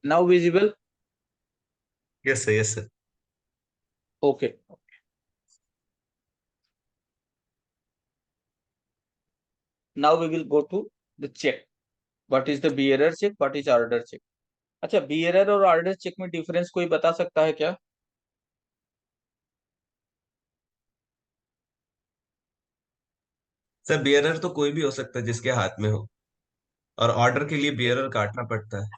Now visible? Yes sir, yes sir. Okay, now we will go to the cheque. What is the bearer cheque, what is order cheque? अच्छा, bearer और order cheque में difference कोई बता सकता है क्या? Sir bearer तो कोई भी हो सकता है जिसके हाथ में हो, और ऑर्डर के लिए बियरर काटना पड़ता है।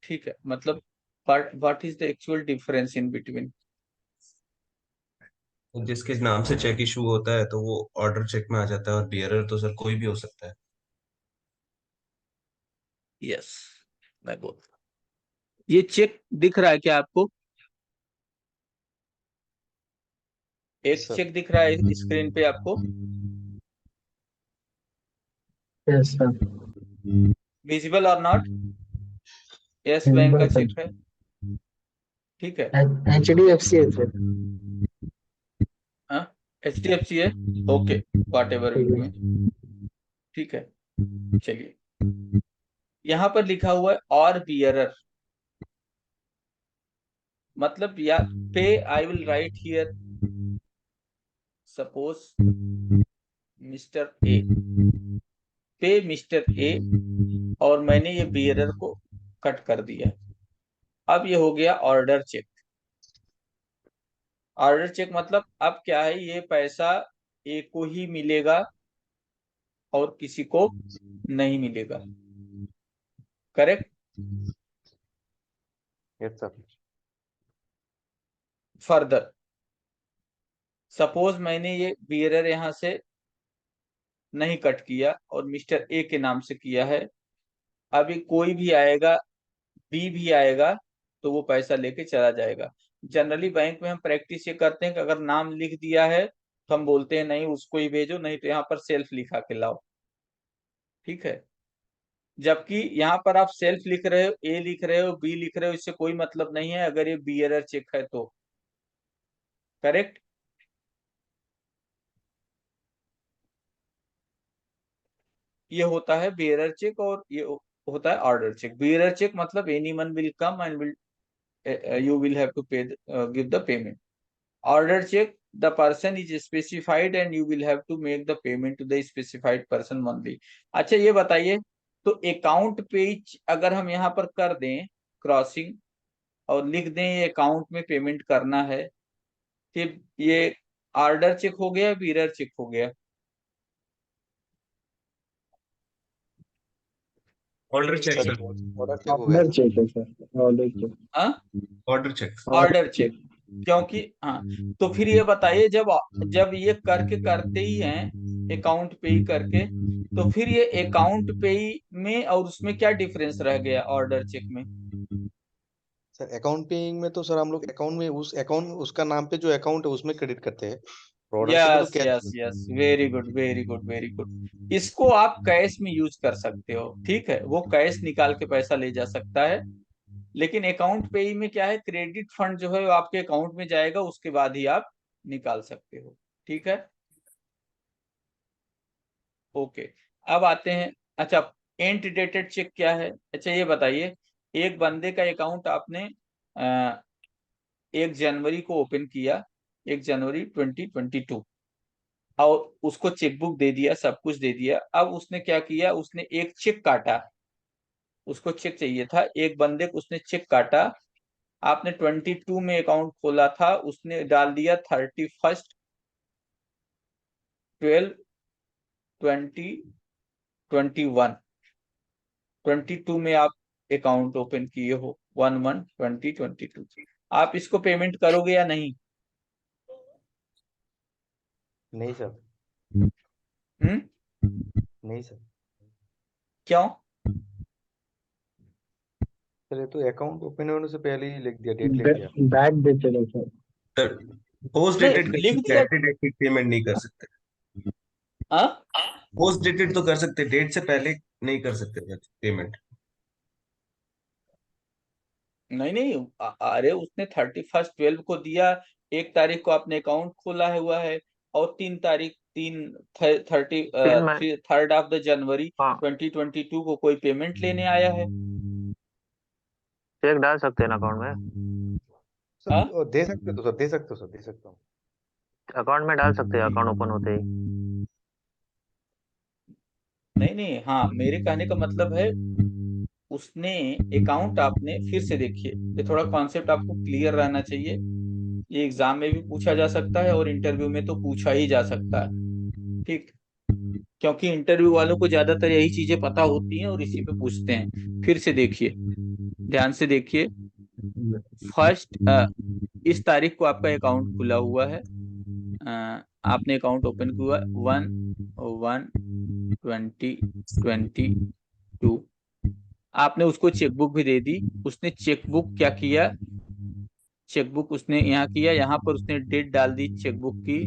ठीक है, मतलब what is the actual difference in between? तो जिसके नाम से चेक इशू होता है तो वो ऑर्डर चेक में आ जाता है, और बियरर तो सर कोई भी हो सकता है। यस, मैं बोल, ये चेक दिख रहा है क्या आपको? एक सर। चेक दिख रहा है स्क्रीन पे आपको, यस सर। विजिबल और नॉट? यस, बैंक का विजिबल चेक सर। है, ठीक है। HDFC है सर। हाँ, HDFC है, ओके, वॉट एवर ठीक में, है। ठीक है। चलिए, यहाँ पर लिखा हुआ है और बियरर, मतलब या पे, I will write here suppose mister A, पे मिस्टर ए, और मैंने ये बियरर को कट कर दिया। अब ये हो गया ऑर्डर चेक। ऑर्डर चेक मतलब अब क्या है, ये पैसा ए को ही मिलेगा और किसी को नहीं मिलेगा, correct? Yes sir. Further suppose मैंने ये बियरर यहां से नहीं कट किया और मिस्टर ए के नाम से किया है, अभी कोई भी आएगा, बी भी आएगा, तो वो पैसा लेके चला जाएगा। जनरली बैंक में हम प्रैक्टिस ये करते हैं कि अगर नाम लिख दिया है तो हम बोलते हैं नहीं उसको ही भेजो, नहीं तो यहाँ पर सेल्फ लिखा के लाओ, ठीक है। जबकि यहाँ पर आप सेल्फ लिख रहे हो, ए लिख रहे हो, बी लिख रहे हो, इससे कोई मतलब नहीं है अगर ये बियरर चेक है तो, करेक्ट? ये होता है बियरर चेक और ये होता है ऑर्डर चेक। बियरर चेक मतलब any one will come and will, you will have to pay give the payment. Order check, the person is specified and you will have to make the payment to the specified person only. अच्छा, ये बताइए, तो account page अगर हम यहाँ पर कर दें क्रॉसिंग और लिख दें ये अकाउंट में पेमेंट करना है, फिर ये ऑर्डर चेक हो गया, बियरर चेक हो गया? Order cheque sir sir. Order cheque हो गया। ऑर्डर चेक है सर। Order cheque. हाँ, ऑर्डर चेक। ऑर्डर चेक, क्योंकि हाँ, तो फिर ये बताइए, जब जब ये करके करते ही हैं अकाउंट पे ही करके, तो फिर ये अकाउंट पे ही में और उसमें क्या डिफरेंस रह गया ऑर्डर चेक में? सर अकाउंटिंग में तो सर हम लोग अकाउंट में उस अकाउंट उसका नाम पे जो अकाउंट है उसमें क्रेडिट करते हैं। ऑर्डर चेक में तो yes yes cash. Yes, very good very good very good. इसको आप कैश में यूज कर सकते हो, ठीक है, वो कैश निकाल के पैसा ले जा सकता है। लेकिन अकाउंट पे ही में क्या है, क्रेडिट फंड जो है वो आपके अकाउंट में जाएगा, उसके बाद ही आप निकाल सकते हो, ठीक है, ओके। अब आते हैं, अच्छा, एंड डेटेड चेक क्या है? अच्छा ये बताइए, एक बंदे का अकाउंट आपने 1 जनवरी को ओपन किया, 1 जनवरी 2022, और उसको चेकबुक दे दिया, सब कुछ दे दिया। अब उसने क्या किया, उसने एक चेक काटा, उसको चेक चाहिए था, एक बंदे को उसने चेक काटा। आपने 22 में अकाउंट खोला था, उसने डाल दिया 31/12/2021, 22 में आप अकाउंट ओपन किए हो, 1/1/2022। आप इसको पेमेंट करोगे या नहीं? नहीं सर। हम्म, नहीं सर। क्यों? सर ये तो अकाउंट ओपन होने से पहले ही लिख दिया, डेट लिख दिया। बैक डे चलो सर। सर पोस्ट डेटेड नहीं कर लिख सकते दिया। हैं, डेटेड पेमेंट नहीं कर सकते। हाँ, पोस्ट डेटेड तो कर सकते, डेट से पहले नहीं कर सकते पेमेंट। नहीं नहीं, अरे उसने 31/12 को दिया, 1 तारीख को आपने अकाउंट खोला है हुआ है, और 3 तारीख, 3 फिर मैं 3rd ऑफ द जनवरी हाँ 2022 को कोई पेमेंट लेने आया है। चेक डाल सकते हैं ना अकाउंट में? हाँ? सर दे सकते हो तो सर, दे सकते हो सर, दे सकता हूँ। अकाउंट में डाल सकते हैं अकाउंट ओपन होते ही। नहीं नहीं, हाँ, मेरे कहने का मतलब है उसने अकाउंट, आपने फिर से देखिए, ये थोड़ा कॉन्सेप्ट आपको क्लियर रहना चाहिए। ये एग्जाम में भी पूछा जा सकता है और इंटरव्यू में तो पूछा ही जा सकता है, ठीक। क्योंकि इंटरव्यू वालों को ज्यादातर यही चीजें पता होती हैं और इसी पे पूछते हैं। फिर से देखिए, ध्यान से देखिए। फर्स्ट, इस तारीख को आपका अकाउंट खुला हुआ है, आपने अकाउंट ओपन किया 1/1/2022। आपने उसको चेकबुक भी दे दी। उसने चेकबुक क्या किया, चेकबुक उसने यहाँ किया, यहाँ पर उसने डेट डाल दी चेकबुक की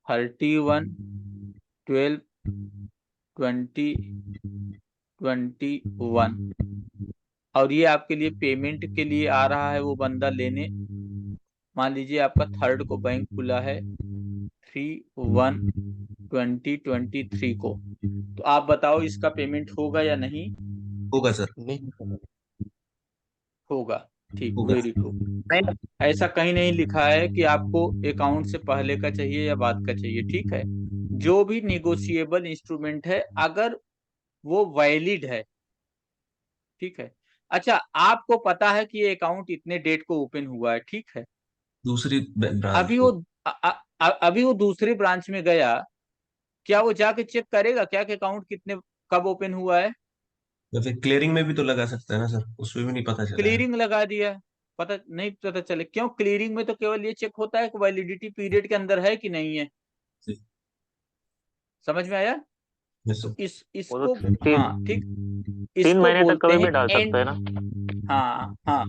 31/12/2021। और ये आपके लिए पेमेंट के लिए आ रहा है वो बंदा लेने। मान लीजिए आपका थर्ड को बैंक खुला है 3/1/2023 को, तो आप बताओ इसका पेमेंट होगा या नहीं? होगा सर, नहीं सर। होगा, ठीक, होगा। Very good. नहीं, ऐसा कहीं नहीं लिखा है कि आपको अकाउंट से पहले का चाहिए या बाद का चाहिए, ठीक है। जो भी निगोशिएबल इंस्ट्रूमेंट है, अगर वो वैलिड है, ठीक है। अच्छा, आपको पता है कि ये अकाउंट इतने डेट को ओपन हुआ है, ठीक है। दूसरी ब्रांच अभी वो में। अभी वो दूसरी ब्रांच में गया, क्या वो जाके चेक करेगा क्या कि अकाउंट कितने कब ओपन हुआ है? या फिर क्लियरिंग में भी तो लगा सकता है ना सर, उसमें भी नहीं पता चला है। क्लियरिंग लगा दिया, पता नहीं पता चले क्यों? क्लियरिंग में तो केवल ये चेक होता है कि वैलिडिटी पीरियड के अंदर है कि नहीं है। जी। समझ में आया? यस तो सर। वो इसको, तो हाँ ठीक, 3 महीने तक बोलते कभी हैं भी डाल सकते हैं ना? हाँ हाँ,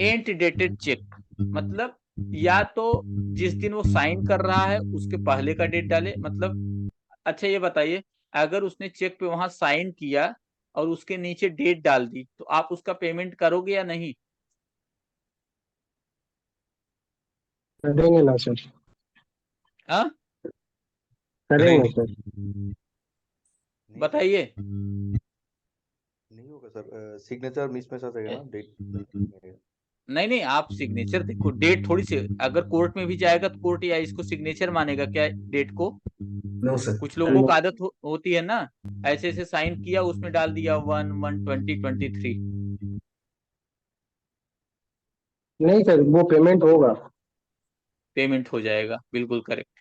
एंट डेटेड चेक। मतलब या तो जिस दिन वो साइन कर रहा है उसके पहले का डेट डाले, मतलब। अच्छा ये बताइए, अगर उसने चेक पे वहां साइन किया और उसके नीचे डेट डाल दी, तो आप उसका पेमेंट करोगे या नहीं? करेंगे ना सर, हाँ, करेंगे करेंगे। सर। नहीं सर, बताइए। नहीं होगा सर, सिग्नेचर मिसमैच आ जाएगा ना, डेट। नहीं नहीं, आप सिग्नेचर देखो, डेट थोड़ी सी, अगर कोर्ट में भी जाएगा तो कोर्ट या इसको सिग्नेचर मानेगा क्या डेट को? No sir. कुछ लोगों को आदत होती है ना, ऐसे ऐसे साइन किया उसमें डाल दिया 1/1/2023। नहीं सर, वो पेमेंट होगा। पेमेंट हो जाएगा, बिल्कुल करेक्ट।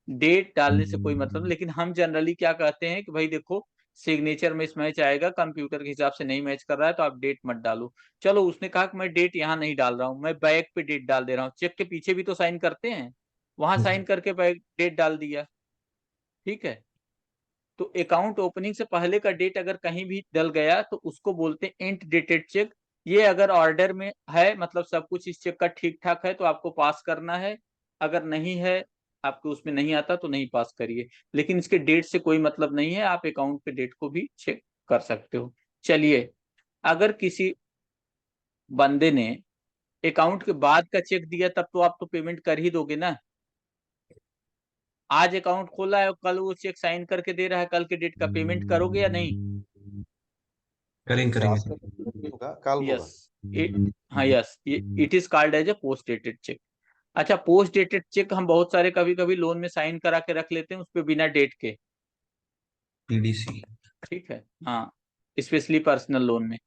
डेट डालने से कोई मतलब, लेकिन हम जनरली क्या कहते हैं कि भाई देखो, सिग्नेचर में मैच आएगा, कंप्यूटर के हिसाब से नहीं मैच कर रहा है तो आप डेट मत डालो। चलो, उसने कहा कि मैं डेट यहाँ नहीं डाल रहा हूँ, मैं बैक पे डेट डाल दे रहा हूँ। चेक के पीछे भी तो साइन करते हैं, वहां साइन करके बैक डेट डाल दिया, ठीक है। तो अकाउंट ओपनिंग से पहले का डेट अगर कहीं भी डल गया तो उसको बोलते हैं एंट डेटेड चेक। ये अगर ऑर्डर में है, मतलब सब कुछ इस चेक का ठीक ठाक है, तो आपको पास करना है। अगर नहीं है, आपको उसमें नहीं आता तो नहीं पास करिए। लेकिन इसके डेट से कोई मतलब नहीं है, आप अकाउंट के डेट को भी चेक कर सकते हो। चलिए, अगर किसी बंदे ने अकाउंट के बाद का चेक दिया, तब तो आप तो पेमेंट कर ही दोगे ना। आज अकाउंट खोला है और कल वो चेक साइन करके दे रहा है, कल के डेट का पेमेंट करोगे या नहीं? करेंगे सर करेंगे आज सर। का नहीं होगा, कल होगा। यस, हाँ yes, it is called as a post dated cheque. अच्छा, पोस्ट डेटेड चेक हम बहुत सारे कभी कभी लोन में साइन करा के रख लेते हैं उस पे बिना डेट के, पीडीसी। ठीक है। हाँ, स्पेशली पर्सनल लोन में।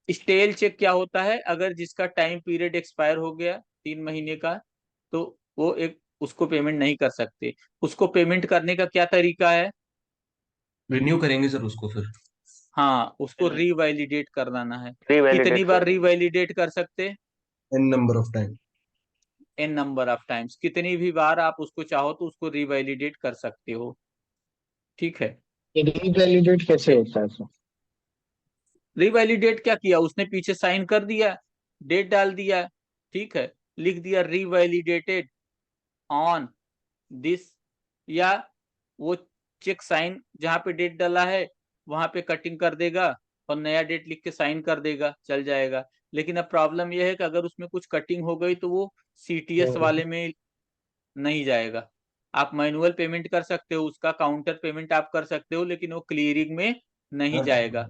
स्टेल चेक क्या होता है, अगर जिसका टाइम पीरियड एक्सपायर हो गया 3 महीने का, तो वो एक उसको पेमेंट नहीं कर सकते। उसको पेमेंट करने का क्या तरीका है? रिन्यू करेंगे सर उसको फिर। हाँ, उसको रीवैलिडेट करवाना है। कितनी रीवैलिडेट बार कर। रीवैलिडेट कर सकते? N number of time. N number of times, कितनी भी बार आप उसको चाहो तो उसको रीवैलिडेट कर सकते हो, ठीक है। ये रीवैलिडेट कैसे होता है सर? रीवैलिडेट क्या किया उसने, पीछे साइन कर दिया, डेट डाल दिया, ठीक है, लिख दिया रीवैलिडेटेड ऑन दिस, या वो चेक साइन जहां पे डेट डाला है वहां पे कटिंग कर देगा और नया डेट लिख के साइन कर देगा, चल जाएगा। लेकिन अब प्रॉब्लम यह है कि अगर उसमें कुछ कटिंग हो गई तो वो सीटीएस वाले में नहीं जाएगा। आप मैनुअल पेमेंट कर सकते हो, उसका काउंटर पेमेंट आप कर सकते हो, लेकिन वो क्लियरिंग में नहीं जाएगा।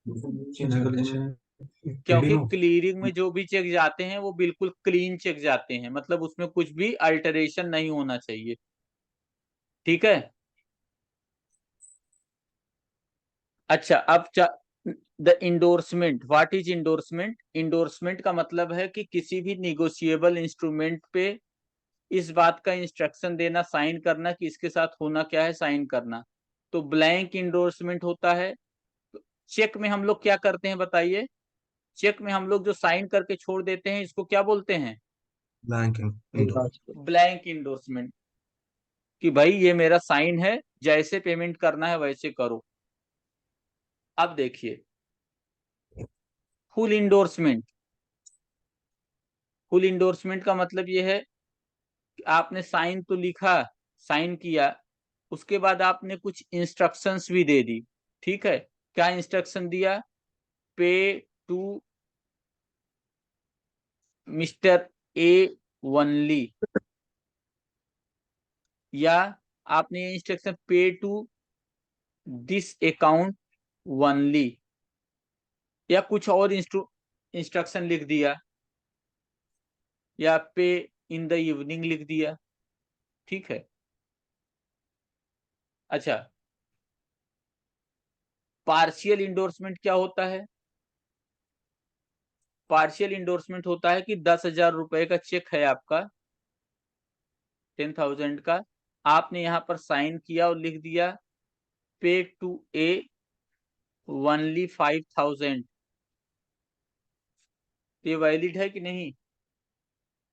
चेंज कर दे सर। क्योंकि टीडीएम क्लियरिंग में जो भी चेक जाते हैं वो बिल्कुल क्लीन चेक जाते हैं, मतलब उसमें कुछ भी अल्टरेशन नहीं होना चाहिए। ठीक है। अच्छा, अब the endorsement, what is endorsement? Endorsement का मतलब है कि किसी भी निगोशिएबल इंस्ट्रूमेंट पे इस बात का इंस्ट्रक्शन देना, साइन करना कि इसके साथ होना क्या है, साइन करना। तो ब्लैंक इंडोर्समेंट होता है। चेक में हम लोग क्या करते हैं बताइए? चेक में हम लोग जो साइन करके छोड़ देते हैं इसको क्या बोलते हैं? Blank Indo blank endorsement. कि भाई ये मेरा साइन है, जैसे पेमेंट करना है वैसे करो। अब देखिए फुल इंडोर्समेंट। फुल इंडोर्समेंट का मतलब ये है कि आपने साइन तो लिखा, साइन किया, उसके बाद आपने कुछ इंस्ट्रक्शंस भी दे दी। ठीक है। क्या इंस्ट्रक्शन दिया? पे टू मिस्टर ए वनली, या आपने ये इंस्ट्रक्शन पे टू दिस अकाउंट वनली, या कुछ और इंस्ट्रक्शन लिख दिया, या पे इन द इवनिंग लिख दिया। ठीक है। अच्छा, पार्शियल इंडोर्समेंट क्या होता है? पार्शियल इंडोर्समेंट होता है कि 10,000 रुपए का चेक है आपका, 10,000 का, आपने यहां पर साइन किया और लिख दिया पे टू ए वनली 5,000। ये वैलिड है कि नहीं?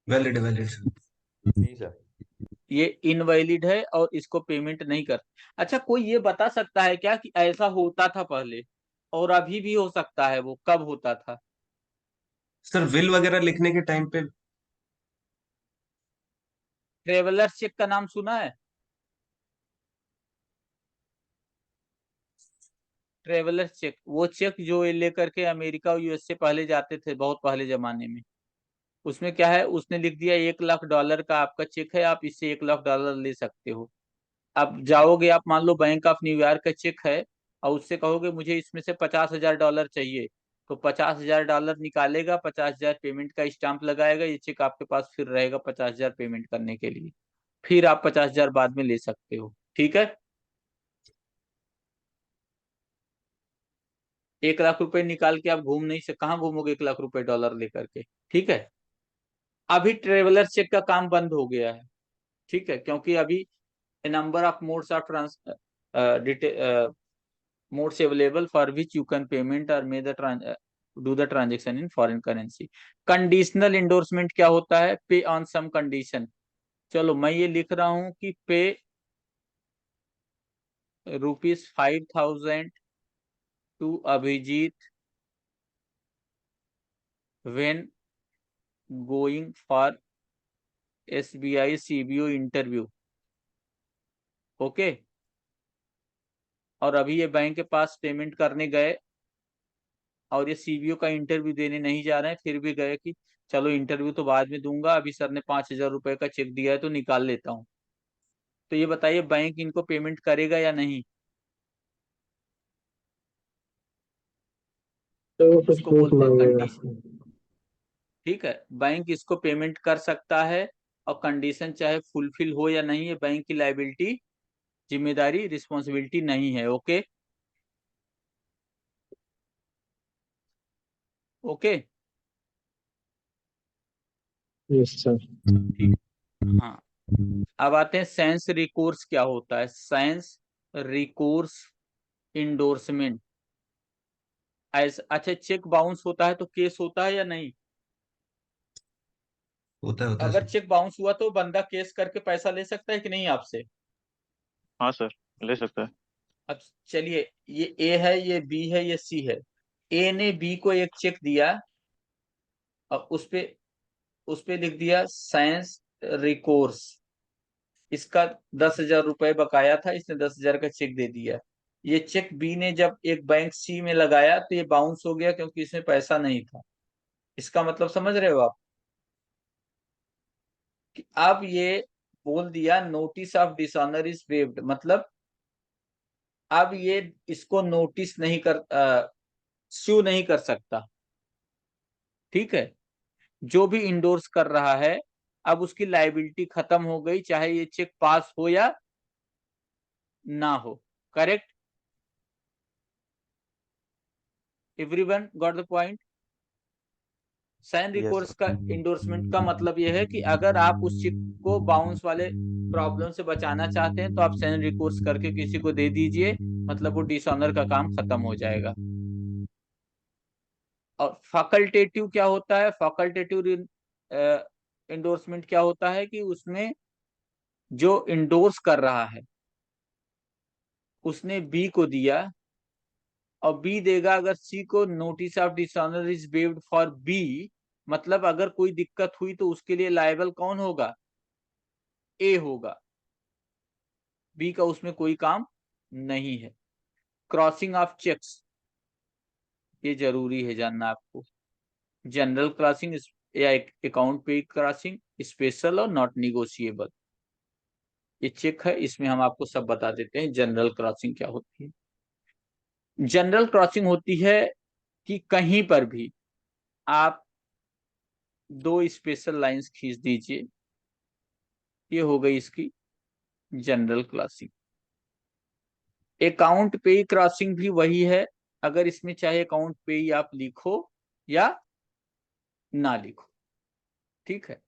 Valid valid sir. जी सर। ये इनवैलिड है और इसको पेमेंट नहीं कर। अच्छा, कोई ये बता सकता है क्या कि ऐसा होता था पहले और अभी भी हो सकता है? वो कब होता था? सर विल वगैरह लिखने के टाइम पे। ट्रेवलर चेक का नाम सुना है? ट्रेवलर चेक, वो चेक जो ये लेकर के अमेरिका और यूएसए पहले जाते थे, बहुत पहले जमाने में। उसमें क्या है, उसने लिख दिया $1,00,000 का आपका चेक है, आप इससे $1,00,000 ले सकते हो। अब जाओगे आप, मान लो बैंक ऑफ न्यूयॉर्क का चेक है, और उससे कहोगे मुझे इसमें से $50,000 चाहिए, तो $50,000 निकालेगा, 50,000 पेमेंट का स्टाम्प लगाएगा, ये चेक आपके पास फिर रहेगा 50,000 पेमेंट करने के लिए। फिर आप 50,000 बाद में ले सकते हो। ठीक है। 1,00,000 रुपए निकाल के आप घूम नहीं सकते, कहाँ घूमोगे 1,00,000 रुपए डॉलर लेकर के? ठीक है। अभी ट्रेवलर चेक का काम बंद हो गया है। ठीक है, क्योंकि अभी number of modes of trans modes available for which you can payment or may the do the transaction in foreign currency. Conditional endorsement क्या होता है? पे ऑन सम कंडीशन। चलो मैं ये लिख रहा हूं कि pay ₹5,000 to Abhijit when going for SBI CBO interview. Okay. और अभी ये बैंक के पास पेमेंट करने गए और ये सीबीओ का इंटरव्यू देने नहीं जा रहे हैं, फिर भी गए कि चलो इंटरव्यू तो बाद में दूंगा, अभी सर ने 5,000 रुपए का चेक दिया है तो निकाल लेता हूँ। तो ये बताइए बैंक इनको पेमेंट करेगा या नहीं? तो कुछ इसको प्रूफ बोलते हैं मांगेगा। कंडीशन। ठीक है, बैंक इसको पेमेंट कर सकता है, और कंडीशन चाहे फुलफिल हो या नहीं, ये बैंक की लाइबिलिटी, जिम्मेदारी, रिस्पॉन्सिबिलिटी नहीं है। ओके। ओके। Yes sir. ठीक। हाँ, अब आते हैं सेंस रिकोर्स क्या होता है। Sense recourse endorsement. अच्छा, चेक बाउंस होता है तो केस होता है या नहीं? होता है अगर सर। चेक बाउंस हुआ तो बंदा केस करके पैसा ले सकता है कि नहीं आपसे? हाँ सर, ले सकते हैं। अब चलिए, ये ए है, ये बी है, ये सी है। ए ने बी को एक चेक दिया और उस पे लिख दिया साइंस रिकोर्स। इसका 10,000 रुपए बकाया था, इसने 10,000 का चेक दे दिया। ये चेक बी ने जब एक बैंक सी में लगाया तो ये बाउंस हो गया, क्योंकि इसमें पैसा नहीं था। इसका मतलब समझ रहे हो आप? कि अब ये बोल दिया notice of dishonour is waived, मतलब अब ये इसको नोटिस नहीं कर, स्यू नहीं कर सकता। ठीक है, जो भी इंडोर्स कर रहा है अब उसकी लाइबिलिटी खत्म हो गई, चाहे ये चेक पास हो या ना हो। Correct? Everyone got the point? Sign yes recourse का सर। इंडोर्समेंट का मतलब यह है कि अगर आप उस चेक को बाउंस वाले प्रॉब्लम से बचाना चाहते हैं तो आप साइन रिकोर्स करके किसी को दे दीजिए, मतलब वो डिसऑनर का काम खत्म हो जाएगा। और फैकल्टेटिव क्या होता है? फैकल्टेटिव इंडोर्समेंट क्या होता है कि उसमें जो इंडोर्स कर रहा है उसने बी को दिया और बी देगा अगर सी को, notice of dishonour is waived for B, मतलब अगर कोई दिक्कत हुई तो उसके लिए लायबल कौन होगा? ए होगा, बी का उसमें कोई काम नहीं है। क्रॉसिंग ऑफ चेक्स, ये जरूरी है जानना आपको। जनरल क्रॉसिंग या अकाउंट पे क्रॉसिंग, स्पेशल और नॉट निगोशिएबल, ये चेक है, इसमें हम आपको सब बता देते हैं जनरल क्रॉसिंग क्या होती है। जनरल क्रॉसिंग होती है कि कहीं पर भी आप दो स्पेशल लाइंस खींच दीजिए, ये हो गई इसकी जनरल क्रॉसिंग। अकाउंट पे क्रॉसिंग भी वही है, अगर इसमें चाहे अकाउंट पे आप लिखो या ना लिखो, ठीक है।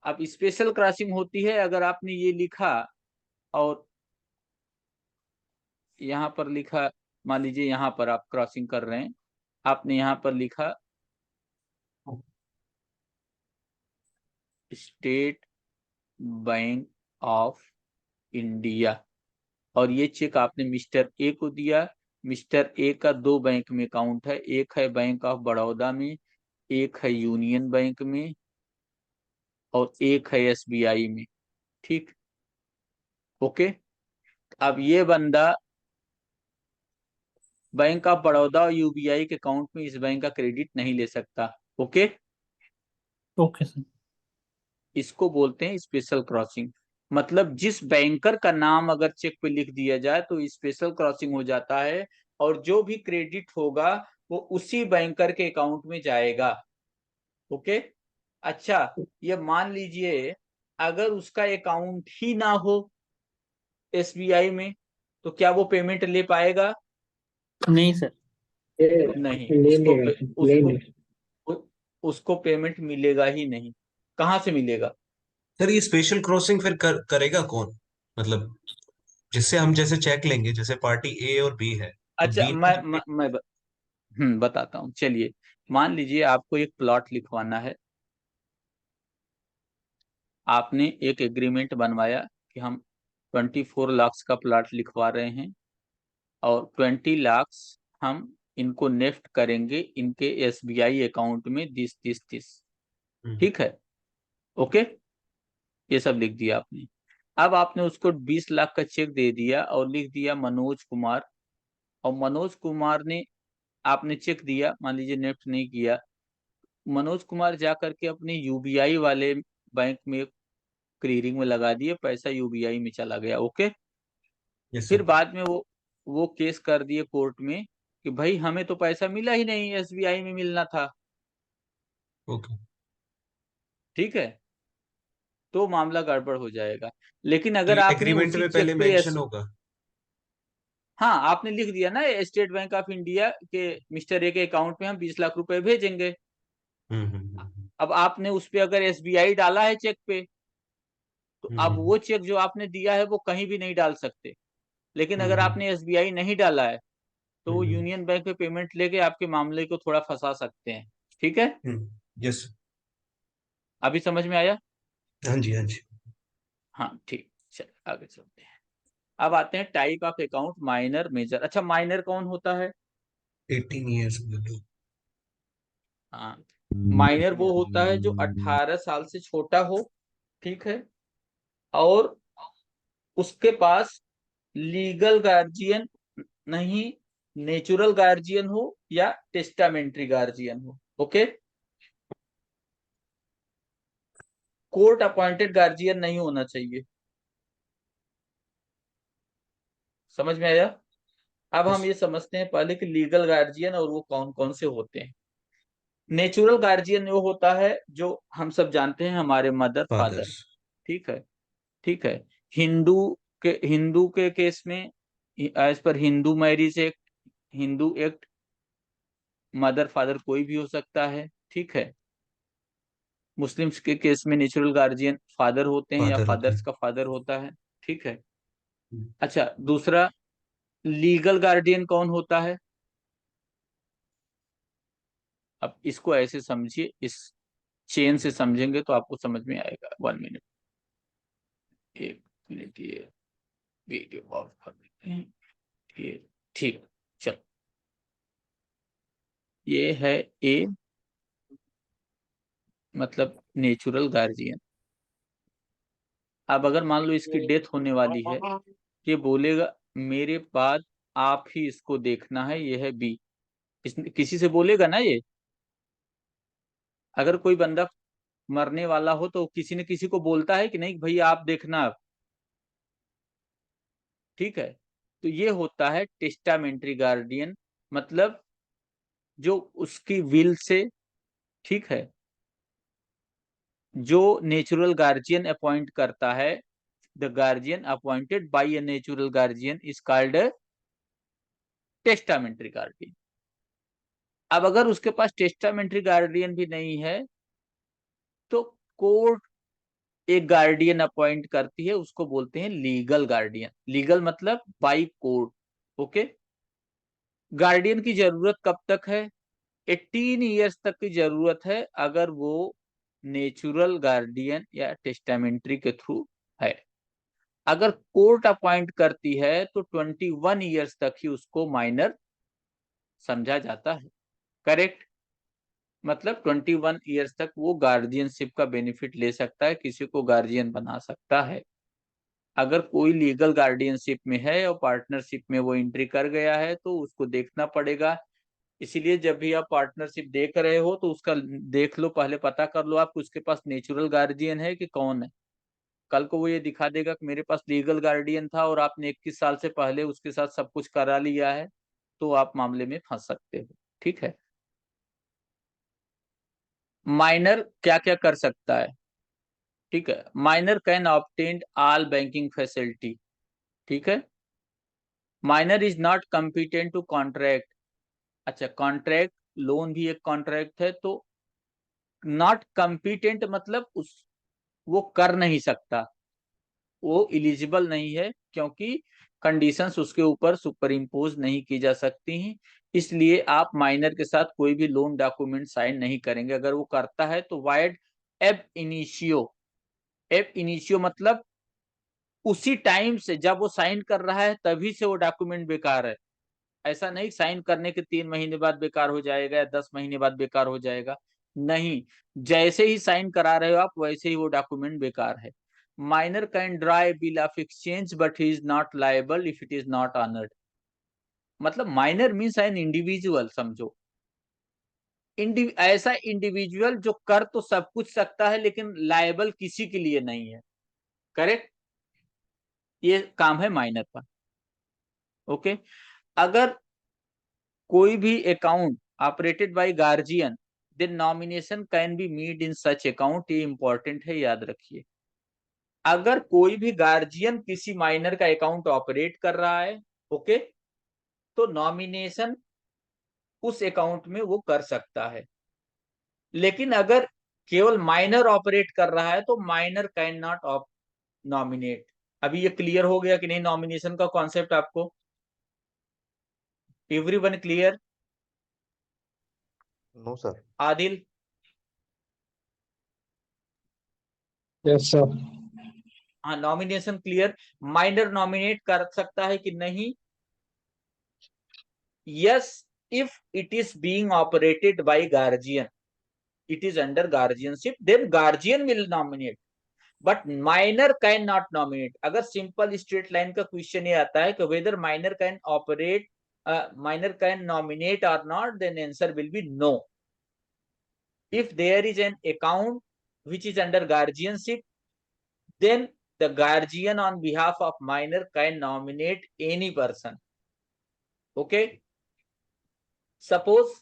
अब स्पेशल क्रॉसिंग होती है अगर आपने ये लिखा और यहाँ पर लिखा, मान लीजिए यहाँ पर आप क्रॉसिंग कर रहे हैं, आपने यहाँ पर लिखा स्टेट बैंक ऑफ इंडिया और ये चेक आपने मिस्टर ए को दिया। मिस्टर ए का दो बैंक में अकाउंट है, एक है बैंक ऑफ बड़ौदा में, एक है यूनियन बैंक में और एक है एसबीआई में, ठीक। ओके, अब ये बंदा बैंक ऑफ बड़ौदा और यूबीआई के अकाउंट में इस बैंक का क्रेडिट नहीं ले सकता। Okay, okay sir. इसको बोलते हैं स्पेशल क्रॉसिंग। मतलब जिस बैंकर का नाम अगर चेक पे लिख दिया जाए तो स्पेशल क्रॉसिंग हो जाता है और जो भी क्रेडिट होगा वो उसी बैंकर के अकाउंट में जाएगा। ओके, अच्छा, ये मान लीजिए अगर उसका अकाउंट ही ना हो एसबीआई में तो क्या वो पेमेंट ले पाएगा? नहीं सर। नहीं, ले लेगा, ले उसको लेगा। उसको पेमेंट मिलेगा ही नहीं। कहाँ से मिलेगा? सर ये स्पेशल क्रॉसिंग फिर करेगा कौन? मतलब जिससे हम जैसे चेक लेंगे, जैसे पार्टी ए और बी है, तो अच्छा, बी ने मैं बताता हूँ, चलिए। मान लीजिए आपको एक प्लॉट लिखवाना है, आपने एक एग्रीमेंट बनवाया कि हम 24 लाख का प्लॉट लिखवा रहे हैं और 20 लाख हम इनको नेफ्ट करेंगे इनके एसबीआई अकाउंट में 30-30-30, हम्म, ठीक है। ओके, ये सब लिख दिया आपने। अब आपने उसको 20 लाख का चेक दे दिया और लिख दिया मनोज कुमार, और मनोज कुमार ने, आपने चेक दिया, मान लीजिए नेफ्ट नहीं किया, मनोज कुमार जा करके अपने यूबीआई वाले बैंक में क्लियरिंग में लगा दिए, पैसा यूबीआई में चला गया। ओके, यस फिर सर। बाद में वो केस कर दिए कोर्ट में कि भाई हमें तो पैसा मिला ही नहीं, एसबीआई में मिलना था, ओके, ठीक है, तो मामला गड़बड़ हो जाएगा। लेकिन तो अगर ये आपने एग्रीमेंट उसी में चेक पहले पे मेंशन होगा? हाँ, आपने लिख दिया ना स्टेट बैंक ऑफ इंडिया के मिस्टर ए के अकाउंट में हम 20 लाख रुपए भेजेंगे। अब आपने उस पे अगर एसबीआई डाला है चेक पे तो अब हम्म वो चेक जो आपने दिया है वो कहीं भी नहीं डाल सकते। लेकिन अगर हम्म आपने एसबीआई नहीं डाला है तो वो हम्म यूनियन बैंक पे पेमेंट लेके आपके मामले को थोड़ा फंसा सकते हैं, ठीक है। यस। अभी समझ में आया? हाँ जी, हाँ जी। हाँ ठीक, चल आगे चलते हैं। अब आते हैं type of account, minor major. अच्छा, माइनर कौन होता है? 18 ईयर्स। हाँ, माइनर वो होता है जो 18 साल से छोटा हो, ठीक है, और उसके पास लीगल गार्जियन नहीं, नेचुरल गार्जियन हो या टेस्टामेंट्री गार्जियन हो। ओके, कोर्ट अपॉइंटेड गार्जियन नहीं होना चाहिए। समझ में आया? अब हम यस। ये समझते हैं पहले कि लीगल गार्जियन और वो कौन कौन से होते हैं। नेचुरल गार्जियन वो होता है जो हम सब जानते हैं, हमारे मदर फादर। फादर्स। ठीक है, ठीक है। हिंदू हिंदू के केस में as per Hindu Marriage Act, Hindu act, mother father कोई भी हो सकता है। ठीक है। मुस्लिम्स के केस में नेचुरल गार्जियन फादर होते हैं या फादर होते फादर्स हैं। का फादर होता है। ठीक है। अच्छा, दूसरा, लीगल गार्डियन कौन होता है? अब इसको ऐसे समझिए, इस चेन से समझेंगे तो आपको समझ में आएगा। 1 मिनट, 1 मिनट, ये वीडियो ऑफ कर देते हैं। ये ठीक, चल, ये है ए, मतलब नेचुरल गार्जियन। अब अगर मान लो इसकी डेथ होने वाली है, ये बोलेगा मेरे बाद आप ही इसको देखना है, ये है बी। किसी से बोलेगा ना ये, अगर कोई बंदा मरने वाला हो तो किसी न किसी को बोलता है कि नहीं भैया आप देखना अब। ठीक है। तो ये होता है टेस्टामेंट्री गार्डियन, मतलब जो उसकी विल से, ठीक है, जो नेचुरल गार्जियन अपॉइंट करता है, the guardian appointed by a natural guardian is called testamentary guardian. अब अगर उसके पास टेस्टामेंट्री गार्डियन भी नहीं है तो कोर्ट एक गार्डियन अपॉइंट करती है, उसको बोलते हैं लीगल गार्डियन। लीगल मतलब बाय कोर्ट। ओके। गार्डियन की जरूरत कब तक है? 18 ईयर्स तक की जरूरत है, अगर वो नेचुरल गार्डियन या टेस्टामेंट्री के थ्रू है। अगर कोर्ट अपॉइंट करती है तो 21 ईयर्स तक ही उसको माइनर समझा जाता है। करेक्ट। मतलब 21 ईयर्स तक वो गार्जियनशिप का बेनिफिट ले सकता है, किसी को गार्जियन बना सकता है। अगर कोई लीगल गार्डियनशिप में है और पार्टनरशिप में वो एंट्री कर गया है तो उसको देखना पड़ेगा। इसीलिए जब भी आप पार्टनरशिप देख रहे हो तो उसका देख लो, पहले पता कर लो आप उसके पास नेचुरल गार्डियन है कि कौन है। कल को वो ये दिखा देगा कि मेरे पास लीगल गार्डियन था और आपने 21 साल से पहले उसके साथ सब कुछ करा लिया है, तो आप मामले में फंस सकते हो। ठीक है। माइनर क्या क्या कर सकता है? ठीक है, minor can obtain all banking facility. ठीक है। Minor is not competent to contract. अच्छा, कॉन्ट्रैक्ट, लोन भी एक कॉन्ट्रैक्ट है, तो नॉट कॉम्पिटेंट मतलब उस वो कर नहीं सकता, वो इलिजिबल नहीं है, क्योंकि कंडीशंस उसके ऊपर सुपर इम्पोज नहीं की जा सकती हैं। इसलिए आप माइनर के साथ कोई भी लोन डॉक्यूमेंट साइन नहीं करेंगे। अगर वो करता है तो वाइड एब इनिशियो। एब इनिशियो मतलब उसी टाइम से जब वो साइन कर रहा है तभी से वो डॉक्यूमेंट बेकार है। ऐसा नहीं साइन करने के 3 महीने बाद बेकार हो जाएगा या 10 महीने बाद बेकार हो जाएगा। नहीं, जैसे ही साइन करा रहे हो आप वैसे ही वो डॉक्यूमेंट बेकार है। Minor can draw a bill of exchange but he is not liable if it is not honoured. मतलब माइनर मीन्स एन इंडिविजुअल, समझो। ऐसा इंडिविजुअल जो कर तो सब कुछ सकता है लेकिन लायबल किसी के लिए नहीं है। करेक्ट। ये काम है माइनर का। ओके। अगर कोई भी account operated by guardian, then nomination can be made in such account. ये इंपॉर्टेंट है, याद रखिए। अगर कोई भी गार्जियन किसी माइनर का अकाउंट ऑपरेट कर रहा है, ओके, तो नॉमिनेशन उस अकाउंट में वो कर सकता है। लेकिन अगर केवल माइनर ऑपरेट कर रहा है तो माइनर कैन नॉट नॉमिनेट। अभी ये क्लियर हो गया कि नहीं नॉमिनेशन का कॉन्सेप्ट आपको? Everyone clear? No sir. Adil? Yes sir. हाँ, नॉमिनेशन क्लियर। माइनर नॉमिनेट कर सकता है कि नहीं? Yes, if it is being operated by guardian, it is under guardianship, then guardian will nominate, but minor can not nominate. अगर simple straight line का question ये आता है कि whether minor can operate, minor can nominate और not, then answer will be no. If there is an account which is under guardianship, then the guardian on behalf of minor can nominate any person. Okay. Suppose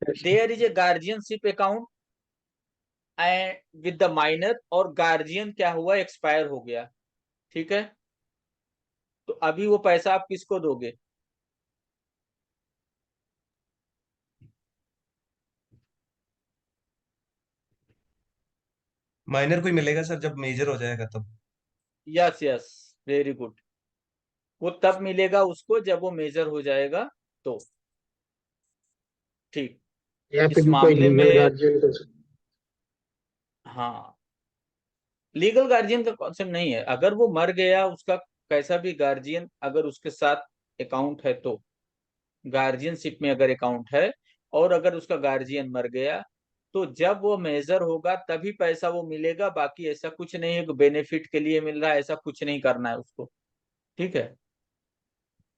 Yes, sir. There is a guardianship account and with the minor, और guardian क्या हुआ, expire हो गया, ठीक है। तो अभी वो पैसा आप किसको दोगे? माइनर को ही मिलेगा सर, जब मेजर हो जाएगा तब। Yes yes, very good. वो तब मिलेगा उसको जब वो मेजर हो जाएगा तो, ठीक। या इस फिर कोई मामले लीगल में गार्जियन को। हाँ, लीगल गार्जियन का कॉन्सेप्ट नहीं है। अगर वो मर गया, उसका कैसा भी गार्जियन अगर उसके साथ अकाउंट है तो, गार्जियनशिप में अगर अकाउंट है और अगर उसका गार्जियन मर गया, तो जब वो मेजर होगा तभी पैसा वो मिलेगा। बाकी ऐसा कुछ नहीं है कि बेनिफिट के लिए मिल रहा है, ऐसा कुछ नहीं करना है उसको, ठीक है।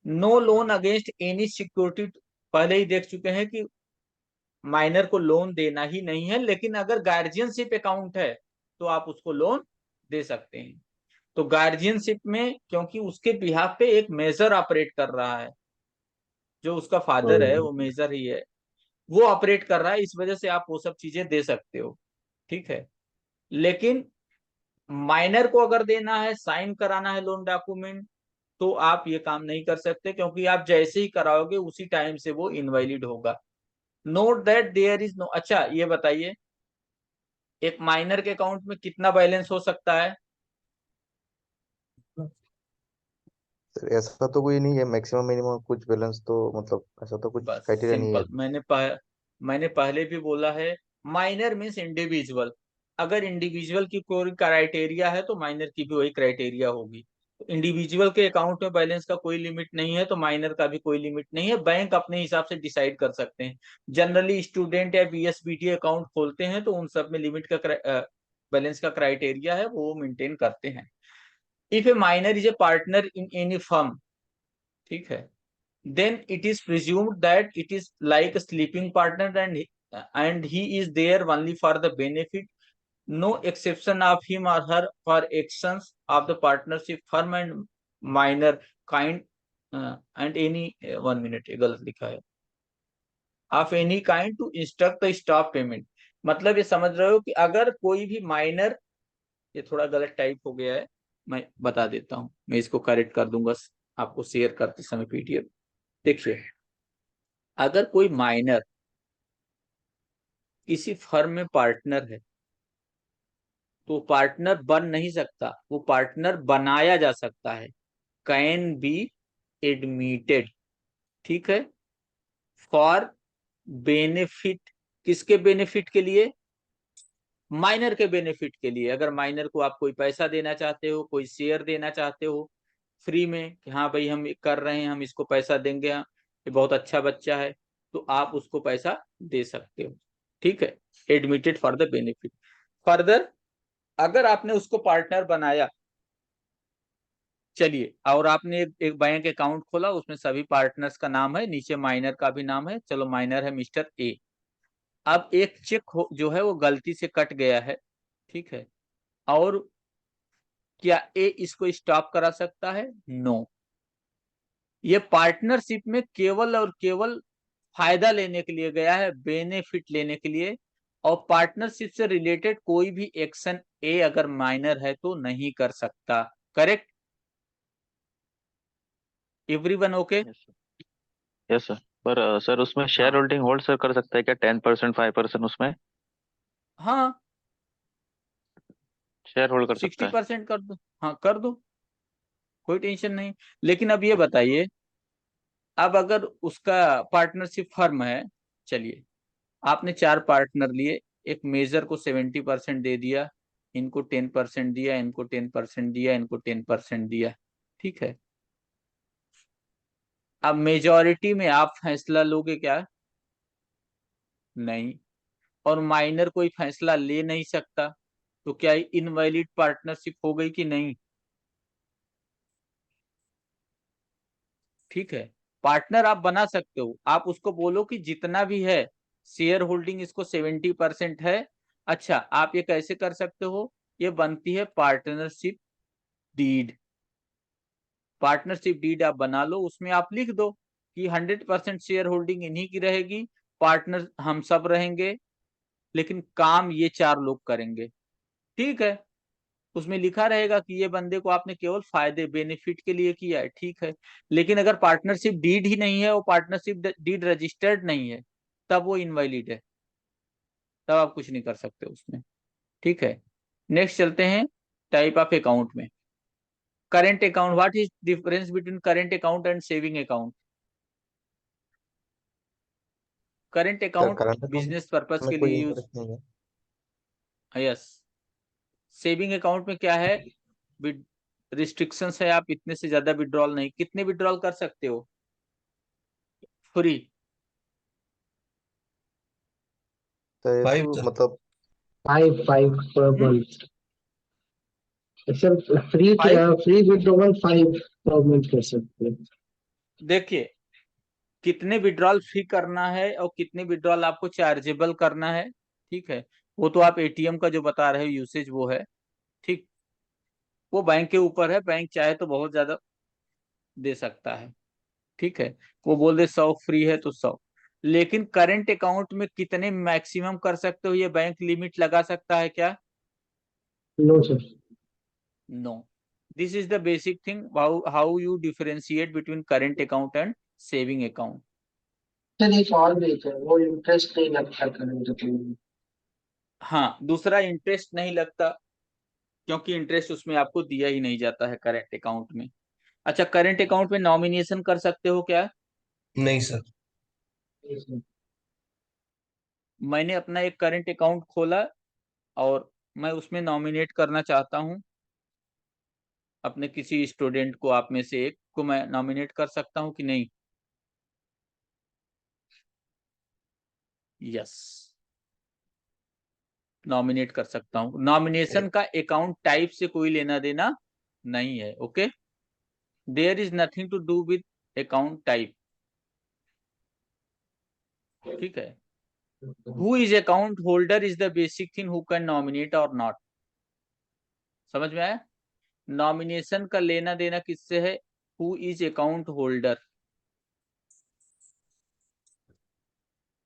No loan against any security, पहले ही देख चुके हैं कि माइनर को लोन देना ही नहीं है, लेकिन अगर गार्जियनशिप अकाउंट है तो आप उसको लोन दे सकते हैं। तो गार्जियनशिप में क्योंकि उसके बिहाफ पे एक मेजर ऑपरेट कर रहा है, जो उसका फादर है वो मेजर ही है, वो ऑपरेट कर रहा है, इस वजह से आप वो सब चीजें दे सकते हो, ठीक है। लेकिन माइनर को अगर देना है, साइन कराना है लोन डॉक्यूमेंट, तो आप ये काम नहीं कर सकते, क्योंकि आप जैसे ही कराओगे उसी टाइम से वो इनवैलिड होगा। Note that there is no, अच्छा ये बताइए, एक माइनर के अकाउंट में कितना बैलेंस हो सकता है? सर ऐसा तो कोई नहीं है, मैक्सिमम मिनिमम कुछ बैलेंस तो, मतलब ऐसा तो कुछ बस क्राइटेरिया नहीं है। सिंपल, मैंने पहले भी बोला है, माइनर मीन्स इंडिविजुअल। अगर इंडिविजुअल की कोई क्राइटेरिया है तो माइनर की भी वही क्राइटेरिया होगी। तो इंडिविजुअल के अकाउंट में बैलेंस का कोई लिमिट नहीं है, तो माइनर का भी कोई लिमिट नहीं है। बैंक अपने हिसाब से डिसाइड कर सकते हैं। जनरली स्टूडेंट या बीएसबीटी अकाउंट खोलते हैं तो उन सब में लिमिट का बैलेंस का क्राइटेरिया है, वो मेंटेन करते हैं। If A minor is a partner in any firm, ठीक है, then it is presumed that it is like a sleeping partner, and he is there only for the benefit, no exception of him or her for actions of the partnership firm and minor kind, and any 1 minute ये गलत लिखा है, of any kind to instruct the stop payment। मतलब ये समझ रहे हो कि अगर कोई भी माइनर, ये थोड़ा गलत टाइप हो गया है, मैं बता देता हूँ, मैं इसको करेक्ट कर दूंगा आपको शेयर करते समय पीडीएफ। देखिए, अगर कोई माइनर किसी फर्म में पार्टनर है तो पार्टनर बन नहीं सकता, वो पार्टनर बनाया जा सकता है, कैन बी एडमिटेड, ठीक है, फॉर बेनिफिट। किसके बेनिफिट के लिए? माइनर के बेनिफिट के लिए। अगर माइनर को आप कोई पैसा देना चाहते हो, कोई शेयर देना चाहते हो फ्री में, कि हाँ भाई हम कर रहे हैं, हम इसको पैसा देंगे, ये बहुत अच्छा बच्चा है, तो आप उसको पैसा दे सकते हो, ठीक है, admitted for the benefit. Further, अगर आपने उसको पार्टनर बनाया, चलिए, और आपने एक बैंक अकाउंट खोला, उसमें सभी पार्टनर्स का नाम है, नीचे माइनर का भी नाम है, चलो माइनर है मिस्टर ए। अब एक चेक जो है वो गलती से कट गया है, ठीक है, और क्या ए इसको स्टॉप करा सकता है? नो। ये पार्टनरशिप में केवल और केवल फायदा लेने के लिए गया है, बेनिफिट लेने के लिए, और पार्टनरशिप से रिलेटेड कोई भी एक्शन ए अगर माइनर है तो नहीं कर सकता। Correct? Everyone okay? Yes sir. Yes sir. पर सर उसमें शेयर हाँ होल्डिंग होल्ड सर कर सकता है क्या? 10%, 5% उसमें हाँ, शेयर होल्ड कर सकता है? 60% कर दो, हाँ कर दो, कोई टेंशन नहीं। लेकिन अब ये बताइए, अब अगर उसका पार्टनरशिप फर्म है, चलिए, आपने 4 पार्टनर लिए, एक मेजर को 70% दे दिया, इनको 10% दिया, इनको 10% दिया, इनको 10% दिया, ठीक है। अब मेजॉरिटी में आप फैसला लोगे क्या? नहीं। और माइनर कोई फैसला ले नहीं सकता, तो क्या इनवैलिड पार्टनरशिप हो गई कि नहीं? ठीक है, पार्टनर आप बना सकते हो, आप उसको बोलो कि जितना भी है शेयर होल्डिंग इसको 70% है। अच्छा, आप ये कैसे कर सकते हो? ये बनती है पार्टनरशिप डीड। पार्टनरशिप डीड आप बना लो, उसमें आप लिख दो कि 100% शेयर होल्डिंग इन्हीं की रहेगी, पार्टनर हम सब रहेंगे, लेकिन काम ये 4 लोग करेंगे। ठीक है, उसमें लिखा रहेगा कि ये बंदे को आपने केवल फायदे बेनिफिट के लिए किया है, ठीक है। लेकिन अगर पार्टनरशिप डीड ही नहीं है, वो पार्टनरशिप डीड रजिस्टर्ड नहीं है, तब वो इनवैलिड है, तब आप कुछ नहीं कर सकते उसमें। ठीक है, नेक्स्ट चलते हैं टाइप ऑफ अकाउंट में। Current account, what is difference between current account and saving account? Current sir account current account business purpose में के कोई लिए यूज, इंटरेस्ट नहीं है। यस। सेविंग अकाउंट में क्या है, रिस्ट्रिक्शंस है, आप इतने से ज्यादा विड्रॉल नहीं, कितने विड्रॉल कर सकते हो फ्री? तो ये फाइव तो सर। मतलब 5 per month. Sir free 5। Free withdrawal 5 per month कर सकते हैं। देखिए, कितने विड्रॉल फ्री करना है और कितने विड्रॉल आपको चार्जेबल करना है, ठीक है, वो तो आप एटीएम का जो बता रहे हो यूसेज वो है, ठीक। वो बैंक के ऊपर है, बैंक चाहे तो बहुत ज्यादा दे सकता है, ठीक है। वो बोल दे 100 फ्री है तो 100। लेकिन करंट अकाउंट में कितने मैक्सिमम कर सकते हो, ये बैंक लिमिट लगा सकता है क्या? No sir. No. This is the basic thing, how you differentiate between current account and saving account. Sir एक और भी है, वो इंटरेस्ट नहीं लगता करंट अकाउंट में। हाँ, दूसरा इंटरेस्ट नहीं लगता, क्योंकि इंटरेस्ट उसमें आपको दिया ही नहीं जाता है करंट अकाउंट में। अच्छा, करंट अकाउंट में नॉमिनेशन कर सकते हो क्या? नहीं सर। Yes, sir. मैंने अपना एक करंट अकाउंट खोला और मैं उसमें नॉमिनेट करना चाहता हूं अपने किसी स्टूडेंट को, आप में से एक को मैं नॉमिनेट कर सकता हूं कि नहीं? यस, नॉमिनेट कर सकता हूं। नॉमिनेशन का अकाउंट टाइप से कोई लेना देना नहीं है, okay. There is nothing to do with account type, ठीक है। Who is account holder is the basic thing who can nominate और नॉट। समझ में आया? नॉमिनेशन का लेना देना किससे है? Who is account holder,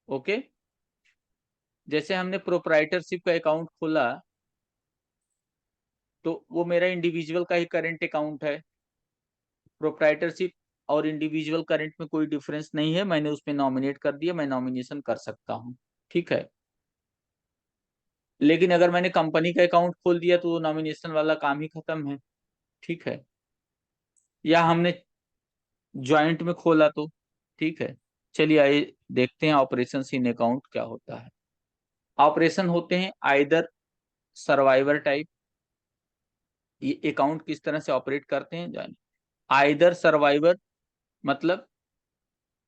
okay. जैसे हमने प्रोप्राइटरशिप का अकाउंट खोला, तो वो मेरा इंडिविजुअल का ही करंट अकाउंट है। प्रोप्राइटरशिप और इंडिविजुअल करंट में कोई डिफरेंस नहीं है, मैंने उसमें नॉमिनेट कर दिया, मैं नॉमिनेशन कर सकता हूं, ठीक है। लेकिन अगर मैंने कंपनी का अकाउंट खोल दिया तो नॉमिनेशन वाला काम ही खत्म है, ठीक है। या हमने ज्वाइंट में खोला तो, ठीक है। चलिए आइए देखते हैं ऑपरेशन इन अकाउंट क्या होता है। ऑपरेशन होते हैं आइदर सर्वाइवर टाइप। ये अकाउंट किस तरह से ऑपरेट करते हैं जाने। आइदर सर्वाइवर मतलब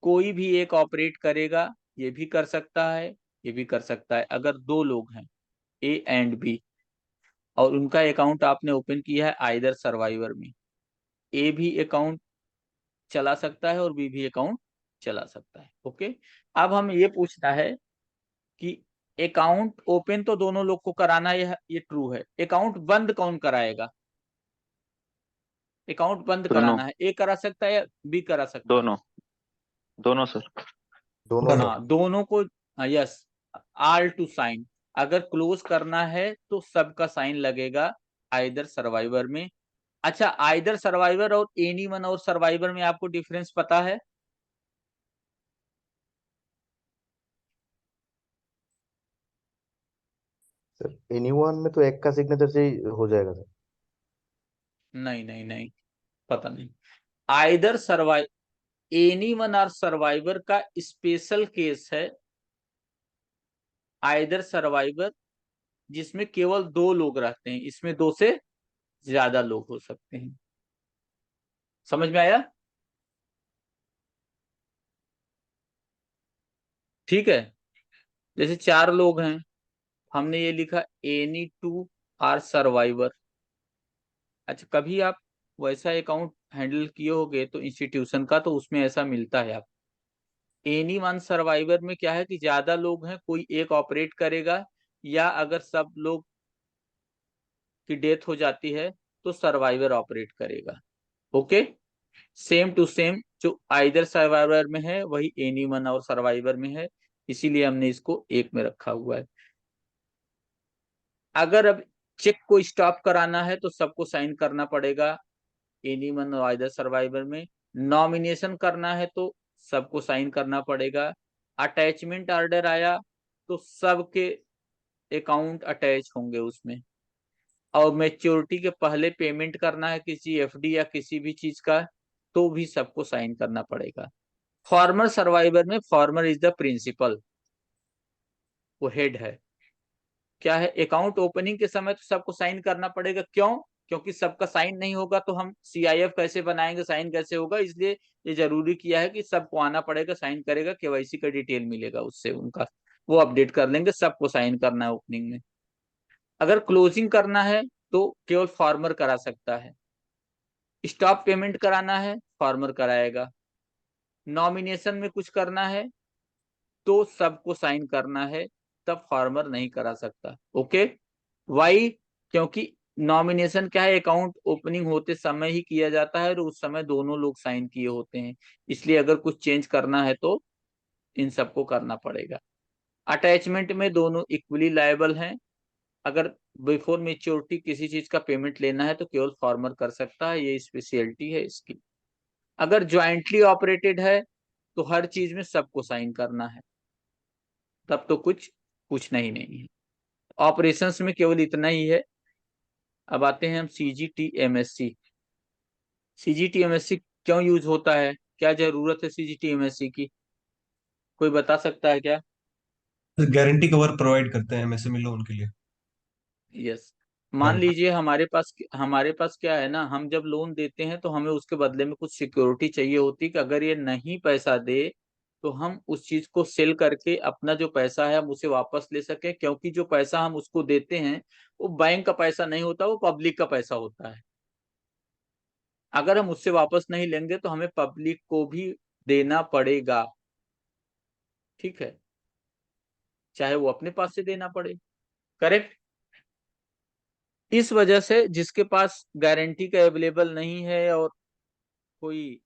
कोई भी एक ऑपरेट करेगा, ये भी कर सकता है, ये भी कर सकता है। अगर दो लोग हैं ए एंड बी और उनका अकाउंट आपने ओपन किया है आइदर सर्वाइवर में, ए भी अकाउंट चला सकता है और बी भी अकाउंट चला सकता है, ओके। अब हम ये पूछना है कि अकाउंट ओपन तो दोनों लोग को कराना है, ये ट्रू है। अकाउंट बंद कौन कराएगा? अकाउंट बंद दोनों। कराना है, ए करा सकता है या बी करा सकता है? दोनों। दोनों सर। दोनों दोनों। सर। हाँ, दोनों को। Yes, all two sign. अगर क्लोज करना है तो सबका साइन लगेगा आइदर सर्वाइवर में। अच्छा, आइदर सर्वाइवर और एनी वन और सर्वाइवर में आपको डिफरेंस पता है? सर एनीवन में तो एक का सिग्नेचर से ही हो जाएगा सर। नहीं नहीं नहीं, पता नहीं। आइदर सर्वाइव, एनी वन और सर्वाइवर का स्पेशल केस है आइदर सर्वाइवर, जिसमें केवल दो लोग रहते हैं, इसमें दो से ज्यादा लोग हो सकते हैं। समझ में आया? ठीक है, जैसे 4 लोग हैं, हमने ये लिखा एनी टू आर सर्वाइवर। अच्छा, कभी आप वैसा अकाउंट हैंडल किए होगे तो इंस्टीट्यूशन का, तो उसमें ऐसा मिलता है। आप एनी वन सर्वाइवर में क्या है कि ज्यादा लोग हैं, कोई एक ऑपरेट करेगा, या अगर सब लोग की डेथ हो जाती है तो सर्वाइवर ऑपरेट करेगा, ओके। सेम टू सेम जो आइदर सर्वाइवर में है वही एनी वन और सर्वाइवर में है। इसीलिए हमने इसको 1 में रखा हुआ है। अगर अब चेक को स्टॉप कराना है तो सबको साइन करना पड़ेगा, एनीवन और आइदर सर्वाइवर में। नॉमिनेशन करना है तो सबको साइन करना पड़ेगा। अटैचमेंट ऑर्डर आया तो सबके अकाउंट अटैच होंगे उसमें। और मैच्योरिटी के पहले पेमेंट करना है किसी एफडी या किसी भी चीज का तो भी सबको साइन करना पड़ेगा। फॉर्मर सर्वाइवर में फॉर्मर इज द प्रिंसिपल, वो हेड है। क्या है, अकाउंट ओपनिंग के समय तो सबको साइन करना पड़ेगा। क्यों? क्योंकि सबका साइन नहीं होगा तो हम सीआईएफ कैसे बनाएंगे, साइन कैसे होगा, इसलिए ये जरूरी किया है कि सबको आना पड़ेगा, साइन करेगा, केवाईसी का डिटेल मिलेगा उससे उनका, वो अपडेट कर लेंगे। सबको साइन करना है ओपनिंग में। अगर क्लोजिंग करना है तो केवल फार्मर करा सकता है। स्टॉप पेमेंट कराना है फार्मर कराएगा। नॉमिनेशन में कुछ करना है तो सबको साइन करना है, तब फार्मर नहीं करा सकता। Okay, Y? क्योंकि नॉमिनेशन क्या है, अकाउंट ओपनिंग होते समय ही किया जाता है और उस समय दोनों लोग साइन किए होते हैं, इसलिए अगर कुछ चेंज करना है तो इन सबको करना पड़ेगा। अटैचमेंट में दोनों इक्वली लायबल हैं। अगर बिफोर मेच्योरिटी किसी चीज का पेमेंट लेना है तो केवल फार्मर कर सकता है, ये स्पेशलिटी है इसकी। अगर ज्वाइंटली ऑपरेटेड है तो हर चीज में सबको साइन करना है, तब तो कुछ पूछना ही नहीं है। ऑपरेशंस में केवल इतना ही है। अब आते हैं हम CGTMSC। CGTMSC क्यों यूज होता है, क्या जरूरत है CGTMSC की, कोई बता सकता है क्या? गारंटी कवर प्रोवाइड करते हैं एमएसएमई लोन के लिए। यस। मान लीजिए हमारे पास क्या है ना, हम जब लोन देते हैं तो हमें उसके बदले में कुछ सिक्योरिटी चाहिए होती कि अगर ये नहीं पैसा दे तो हम उस चीज को सेल करके अपना जो पैसा है हम उसे वापस ले सकें, क्योंकि जो पैसा हम उसको देते हैं वो बैंक का पैसा नहीं होता, वो पब्लिक का पैसा होता है। अगर हम उससे वापस नहीं लेंगे तो हमें पब्लिक को भी देना पड़ेगा, ठीक है, चाहे वो अपने पास से देना पड़े। करेक्ट। इस वजह से जिसके पास गारंटी का अवेलेबल नहीं है और कोई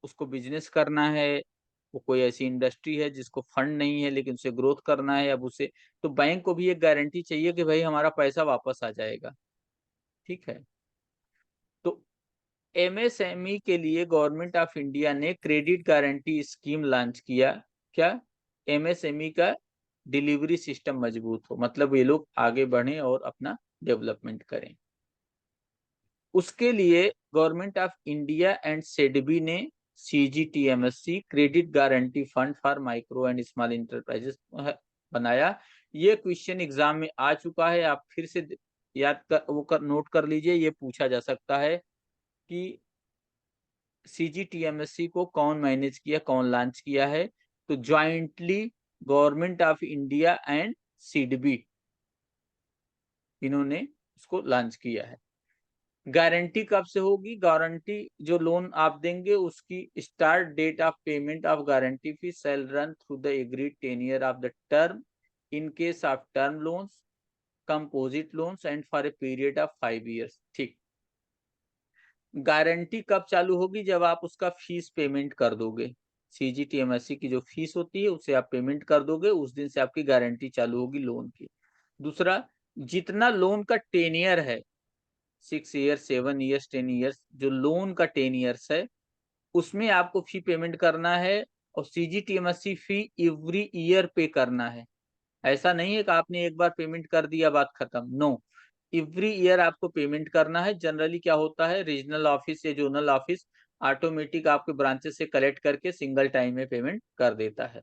उसको बिजनेस करना है, वो कोई ऐसी इंडस्ट्री है जिसको फंड नहीं है लेकिन उसे ग्रोथ करना है, अब उसे तो बैंक को भी एक गारंटी चाहिए कि भाई हमारा पैसा वापस आ जाएगा, ठीक है। तो एमएसएमई के लिए गवर्नमेंट ऑफ इंडिया ने क्रेडिट गारंटी स्कीम लॉन्च किया। क्या? एमएसएमई का डिलीवरी सिस्टम मजबूत हो, मतलब ये लोग आगे बढ़ें और अपना डेवलपमेंट करें। उसके लिए government of India and SIDBI ने CGTMSC credit guarantee fund for micro and small enterprises बनाया। ये क्वेश्चन एग्जाम में आ चुका है, आप फिर से याद कर नोट कर लीजिए, ये पूछा जा सकता है कि CGTMSC को कौन मैनेज किया, कौन लॉन्च किया है। तो jointly government of India and SIDBI, इन्होंने इसको लॉन्च किया है। गारंटी कब से होगी? गारंटी जो लोन आप देंगे उसकी start date of payment of guarantee fee shall run through the agreed tenure of the term in case of term loans, composite loans and for a period of 5 years। ठीक। Guarantee कब चालू होगी? जब आप उसका फीस पेमेंट कर दोगे। CGTMSC की जो फीस होती है उसे आप पेमेंट कर दोगे, उस दिन से आपकी गारंटी चालू होगी लोन की। दूसरा, जितना लोन का टेनियर है, 6 years, 7 years, 10 years, जो लोन का 10 years है उसमें आपको फी पेमेंट करना है, और CGTMSC फी एवरी ईयर पे करना है। ऐसा नहीं है कि आपने एक बार पेमेंट कर दिया बात खत्म, नो, एवरी ईयर आपको पेमेंट करना है। जनरली क्या होता है, रीजनल ऑफिस या जोनल ऑफिस ऑटोमेटिक आपके ब्रांचेस से कलेक्ट करके सिंगल टाइम में पेमेंट कर देता है।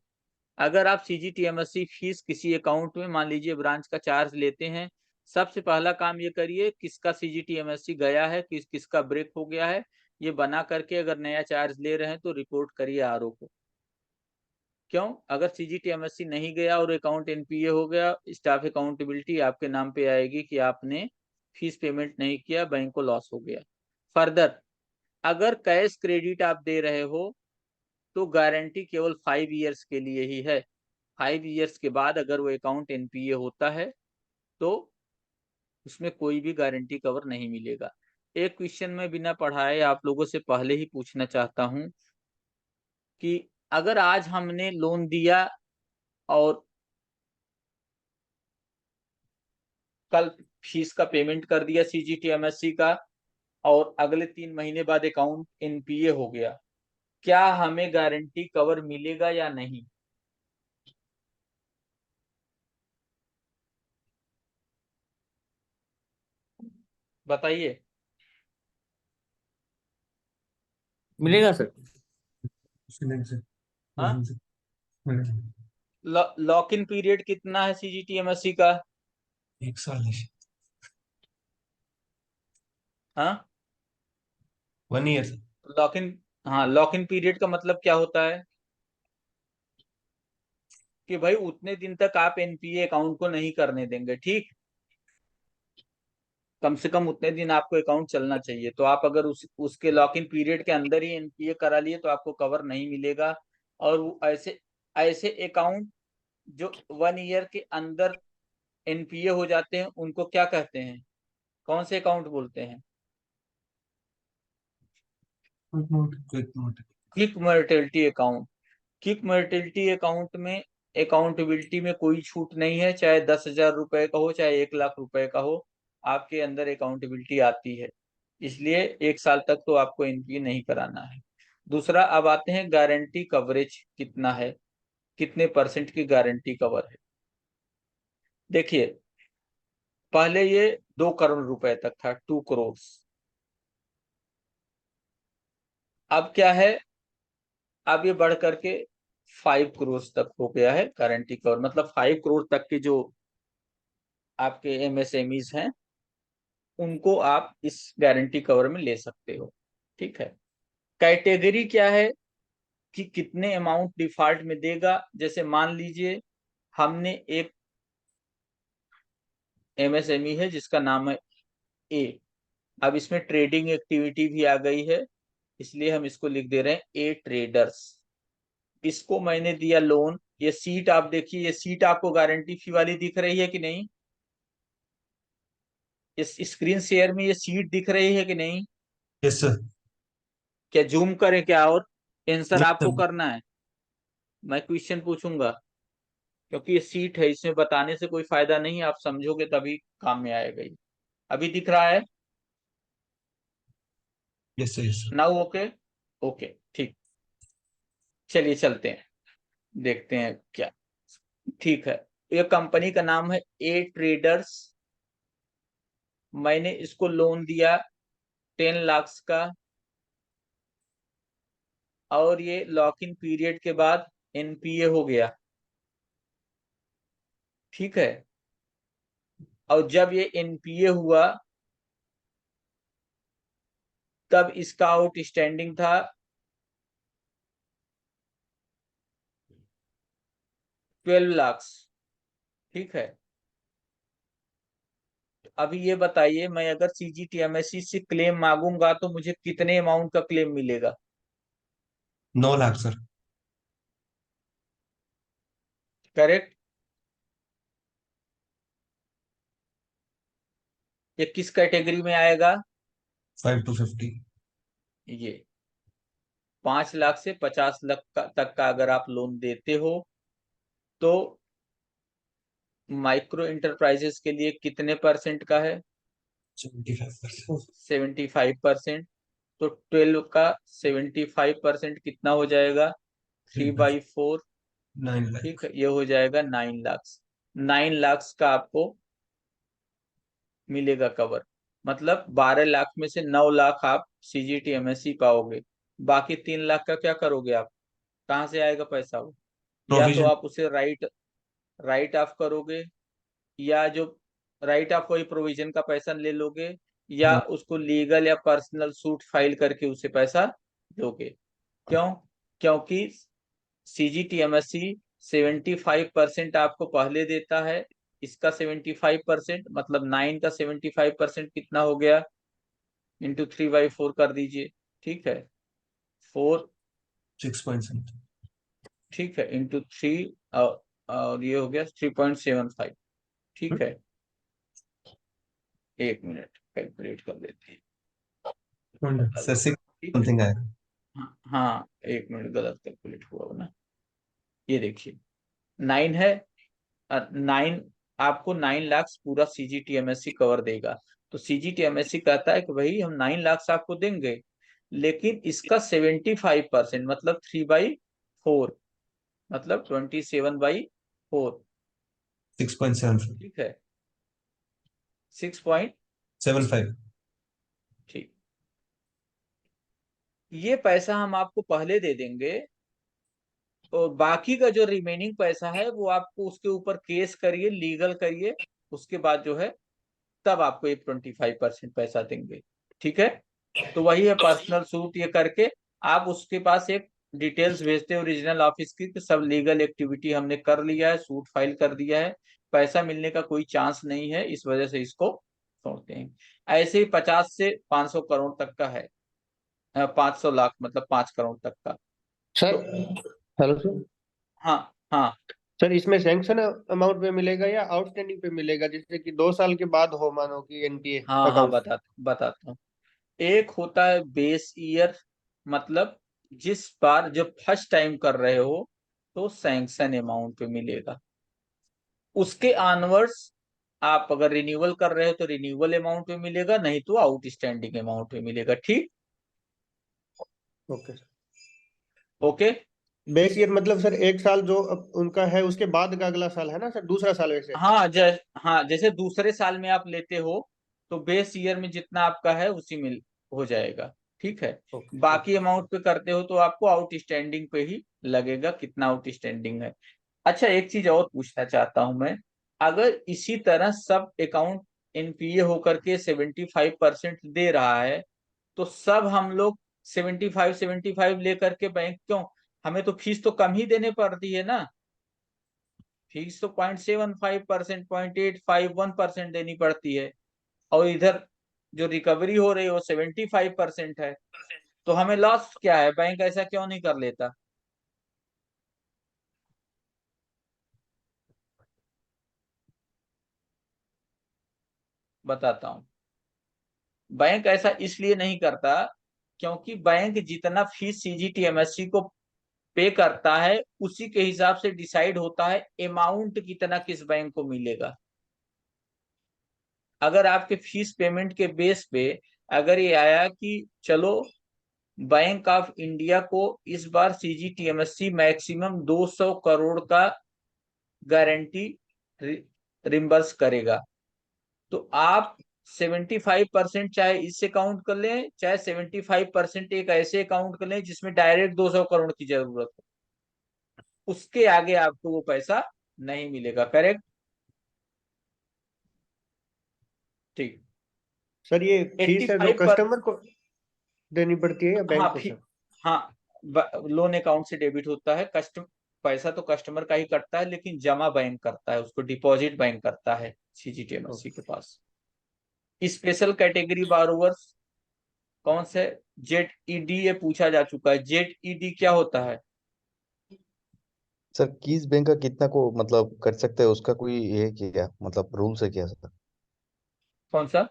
अगर आप CGTMSC फीस किसी अकाउंट में मान लीजिए ब्रांच का चार्ज लेते हैं, सबसे पहला काम ये करिए किसका CGTMSC गया है, किसका ब्रेक हो गया है, ये बना करके अगर नया चार्ज ले रहे हैं तो रिपोर्ट करिए RO को। क्यों? अगर CGTMSC नहीं गया और अकाउंट NPA हो गया, स्टाफ अकाउंटेबिलिटी आपके नाम पे आएगी कि आपने फीस पेमेंट नहीं किया, बैंक को लॉस हो गया। फर्दर, अगर कैश क्रेडिट आप दे रहे हो तो गारंटी केवल 5 years के लिए ही है। 5 years के बाद अगर वो अकाउंट NPA होता है तो उसमें कोई भी गारंटी कवर नहीं मिलेगा। एक क्वेश्चन मैं बिना पढ़ाए आप लोगों से पहले ही पूछना चाहता हूं कि अगर आज हमने लोन दिया और कल फीस का पेमेंट कर दिया सीजीटीएमएससी का, और अगले 3 महीने बाद अकाउंट एनपीए हो गया, क्या हमें गारंटी कवर मिलेगा या नहीं? बताइए। मिलेगा सर। हाँ, लॉक इन पीरियड कितना है सीजीटीएमएससी का? 1 साल है। हाँ, 1 ईयर। लॉक इन, हाँ, लॉक इन पीरियड का मतलब क्या होता है कि भाई उतने दिन तक आप एनपीए अकाउंट को नहीं करने देंगे, ठीक। कम से कम उतने दिन आपको अकाउंट चलना चाहिए। तो आप अगर उसके लॉक इन पीरियड के अंदर ही एनपीए करा लिए तो आपको कवर नहीं मिलेगा। और वो ऐसे ऐसे अकाउंट जो 1 ईयर के अंदर एनपीए हो जाते हैं उनको क्या कहते हैं, कौन से अकाउंट बोलते हैं? Quick mortality account. Quick mortality account में अकाउंटेबिलिटी में कोई छूट नहीं है, चाहे 10,000 रुपए का हो चाहे 1 लाख रुपए का हो, आपके अंदर अकाउंटेबिलिटी आती है। इसलिए 1 साल तक तो आपको एनपीए नहीं कराना है। दूसरा, अब आते हैं गारंटी कवरेज कितना है, कितने परसेंट की गारंटी कवर है। देखिए, पहले ये 2 करोड़ रुपए तक था, 2 करोड़। अब क्या है, अब ये बढ़ करके 5 करोड़ तक हो गया है गारंटी कवर। मतलब 5 करोड़ तक के जो आपके एमएसएमईज हैं उनको आप इस गारंटी कवर में ले सकते हो, ठीक है। कैटेगरी क्या है कि कितने अमाउंट डिफॉल्ट में देगा। जैसे मान लीजिए हमने एक एमएसएमई है जिसका नाम है ए। अब इसमें ट्रेडिंग एक्टिविटी भी आ गई है, इसलिए हम इसको लिख दे रहे हैं ए ट्रेडर्स। इसको मैंने दिया लोन। ये सीट आप देखिए, ये सीट आपको गारंटी फी वाली दिख रही है कि नहीं? इस स्क्रीन शेयर में ये सीट दिख रही है कि नहीं? Yes sir. क्या जूम करें क्या? और आंसर नहीं आपको सर। करना है, मैं क्वेश्चन पूछूंगा। क्योंकि ये सीट है, इसमें बताने से कोई फायदा नहीं, आप समझोगे तभी काम में आएगा ये। अभी दिख रहा है? Yes sir, yes sir. Now okay. Okay, ठीक। चलिए चलते हैं, देखते हैं क्या। ठीक है, ये कंपनी का नाम है ए ट्रेडर्स। मैंने इसको लोन दिया 10 लाख का, और ये लॉक इन पीरियड के बाद एनपीए हो गया, ठीक है। और जब ये एनपीए हुआ तब इसका आउटस्टैंडिंग था 12 लाख, ठीक है। अभी ये बताइए, मैं अगर सीजीटीएमएससी से क्लेम मांगूंगा तो मुझे कितने अमाउंट का क्लेम मिलेगा? 9 लाख सर। करेक्ट। ये किस कैटेगरी में आएगा? 5 to 50। ये 5 लाख से 50 लाख तक का अगर आप लोन देते हो तो माइक्रो इंटरप्राइजेस के लिए कितने परसेंट का है? 75%। 75%। तो 12 का 75% कितना हो जाएगा? 3/4। 9 लाख। ठीक है, ये हो जाएगा 9 लाख। 9 लाख का आपको मिलेगा कवर। मतलब 12 लाख में से 9 लाख आप सीजीटीएमएससी पाओगे। बाकी 3 लाख का क्या करोगे आप? कहाँ से आएगा पैसा वो? या तो प्रोविजन। आप उसे राइट राइट ऑफ करोगे, या जो राइट ऑफ वही प्रोविजन का पैसा ले लोगे, या हाँ। उसको लीगल या पर्सनल सूट फाइल करके उसे पैसा दोगे। क्यों? क्योंकि सीजीटीएमएससी 75% आपको पहले देता है। इसका 75% मतलब 9 का 75% कितना हो गया? इंटू 3/4 कर दीजिए, ठीक है। 4, 6 point something। ठीक है, इंटू 3, और ये हो गया 3.75, ठीक है। 1 मिनट कैलकुलेट कर देते हैं। सर 6 ठीक है, समथिंग आएगा। हाँ, एक मिनट, गलत कैलकुलेट हुआ ना, ये देखिए 9 है, 9, आपको 9 लाख पूरा CGTMSC कवर देगा। तो CGTMSC कहता है कि भाई हम 9 लाख आपको देंगे, लेकिन इसका 75% मतलब 3/4, मतलब 27/4, 6.75। ठीक है, 6 ठीक, ये पैसा हम आपको पहले दे देंगे, और बाकी का जो रिमेनिंग पैसा है वो आपको उसके ऊपर केस करिए, लीगल करिए, उसके बाद जो है तब आपको एक 25% पैसा देंगे, ठीक है। तो वही है पर्सनल सूट, ये करके आप उसके पास एक डिटेल्स भेजते हो ओरिजिनल ऑफिस की कि सब लीगल एक्टिविटी हमने कर लिया है, सूट फाइल कर दिया है, पैसा मिलने का कोई चांस नहीं है, इस वजह से इसको छोड़ते हैं। ऐसे ही 50 से 500 करोड़ तक का है, 500 लाख मतलब 5 करोड़ तक का। सर, तो हेलो सर। हाँ, हाँ, सर, इसमें सैंक्शन अमाउंट पे मिलेगा या आउटस्टैंडिंग पे मिलेगा, जैसे कि 2 साल के बाद हो मानो कि एनपीए हाँ, हाँ, अकाउंट? बताता हूँ। एक होता है बेस ईयर, मतलब जिस बार जब फर्स्ट टाइम कर रहे हो तो सैंक्शन अमाउंट पे मिलेगा। उसके ऑनवर्ड्स आप अगर रिन्यूअल कर रहे हो तो रिन्यूअल अमाउंट पे मिलेगा, नहीं तो आउटस्टैंडिंग अमाउंट पे मिलेगा, ठीक। Okay sir. Okay. Base year मतलब सर 1 साल जो अब उनका है उसके बाद का अगला साल है ना सर, दूसरा साल वैसे? हाँ, हाँ, जैसे दूसरे साल में आप लेते हो तो बेस ईयर में जितना आपका है उसी में हो जाएगा, ठीक है। ओके बाकी ओके। अमाउंट पे करते हो तो आपको आउटस्टैंडिंग पे ही लगेगा, कितना आउटस्टैंडिंग है। अच्छा, एक चीज और पूछना चाहता हूं मैं, अगर इसी तरह सब अकाउंट एनपीए होकर के 75% दे रहा है, तो सब हम लोग 75 लेकर के बैंक क्यों, हमें तो फीस तो कम ही देने पड़ती है ना, फीस तो 0.75%, 0.851% देनी पड़ती है, और इधर जो रिकवरी हो रही है वो 75% है, तो हमें लॉस क्या है, बैंक ऐसा क्यों नहीं कर लेता। बताता हूँ, बैंक ऐसा इसलिए नहीं करता क्योंकि बैंक जितना फीस CGTMSC को पे करता है उसी के हिसाब से डिसाइड होता है अमाउंट कितना किस बैंक को मिलेगा। अगर आपके फीस पेमेंट के बेस पे अगर ये आया कि चलो बैंक ऑफ इंडिया को इस बार CGTMSC मैक्सिमम 200 करोड़ का गारंटी रिम्बर्स करेगा, तो आप 75% चाहे इससे काउंट कर लें, चाहे 75% एक ऐसे अकाउंट कर लें जिसमें डायरेक्ट 200 करोड़ की जरूरत हो, उसके आगे आपको वो पैसा नहीं मिलेगा, करेक्ट, ठीक। सर, ये फीस है जो 85 कस्टमर को देनी पड़ती है या हाँ बैंक को सर? हाँ, लोन अकाउंट से डेबिट होता है, कस्टम पैसा तो कस्टमर का ही कटता है, लेकिन जमा बैंक करता है, उसको डिपॉजिट बैंक करता है CGTMSC के ओके। पास। स्पेशल कैटेगरी बारोवर्स कौन से, ZED, ये पूछा जा चुका है, ZED क्या होता है। सर किस बैंक का कितना को मतलब कर सकते हैं, उसका कोई ये क्या मतलब रूल्स है क्या सर? कौन सा।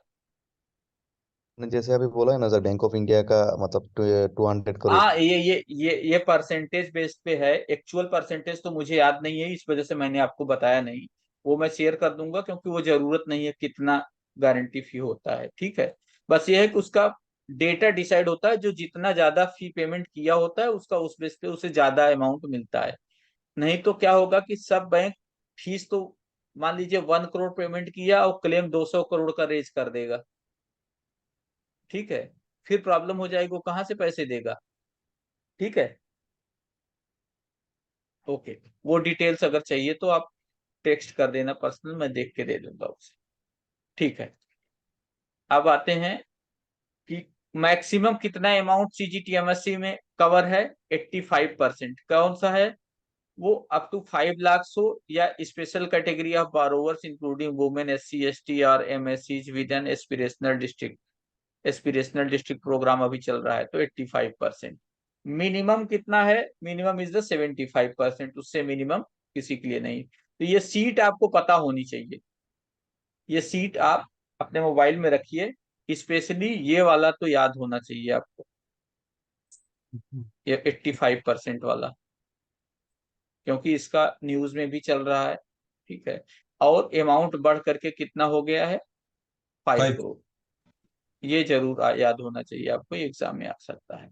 ने जैसे अभी बोला है ना सर, बैंक ऑफ इंडिया का मतलब 200 करोड़। हाँ, ये परसेंटेज बेस्ड पे है, एक्चुअल परसेंटेज तो मुझे याद नहीं है, इस वजह से मैंने आपको बताया नहीं, वो मैं शेयर कर दूंगा क्योंकि वो जरूरत नहीं है कितना गारंटी फी होता है, ठीक है। बस ये है कि उसका डेटा डिसाइड होता है, जो जितना ज्यादा फी पेमेंट किया होता है उसका उस बेस पे उसे ज्यादा अमाउंट मिलता है। नहीं तो क्या होगा कि सब बैंक फीस तो मान लीजिए 1 करोड़ पेमेंट किया और क्लेम 200 करोड़ का रेज कर देगा, ठीक है, फिर प्रॉब्लम हो जाएगी, वो कहाँ से पैसे देगा, ठीक है। ओके, वो डिटेल्स अगर चाहिए तो आप टेक्स्ट कर देना पर्सनल, मैं देख के दे दूंगा उसे, ठीक है। अब आते हैं कि मैक्सिमम कितना अमाउंट CGTMSC में कवर है। 85% कौन सा है, वो अप टू 5 लाख हो, या special category of borrowers including women, SC ST और MSCs with an aspirational district programme अभी चल रहा है, तो 85%। मिनिमम कितना है, मिनिमम इज द 75%, उससे मिनिमम किसी के लिए नहीं। तो ये सीट आपको पता होनी चाहिए, ये सीट आप अपने मोबाइल में रखिए, स्पेशली ये वाला तो याद होना चाहिए आपको। ये 85% वाला, क्योंकि इसका न्यूज में भी चल रहा है। ठीक है, और अमाउंट बढ़ करके कितना हो गया है, 5 5। करोड़। ये जरूर याद होना चाहिए आपको, एग्जाम में आ सकता है।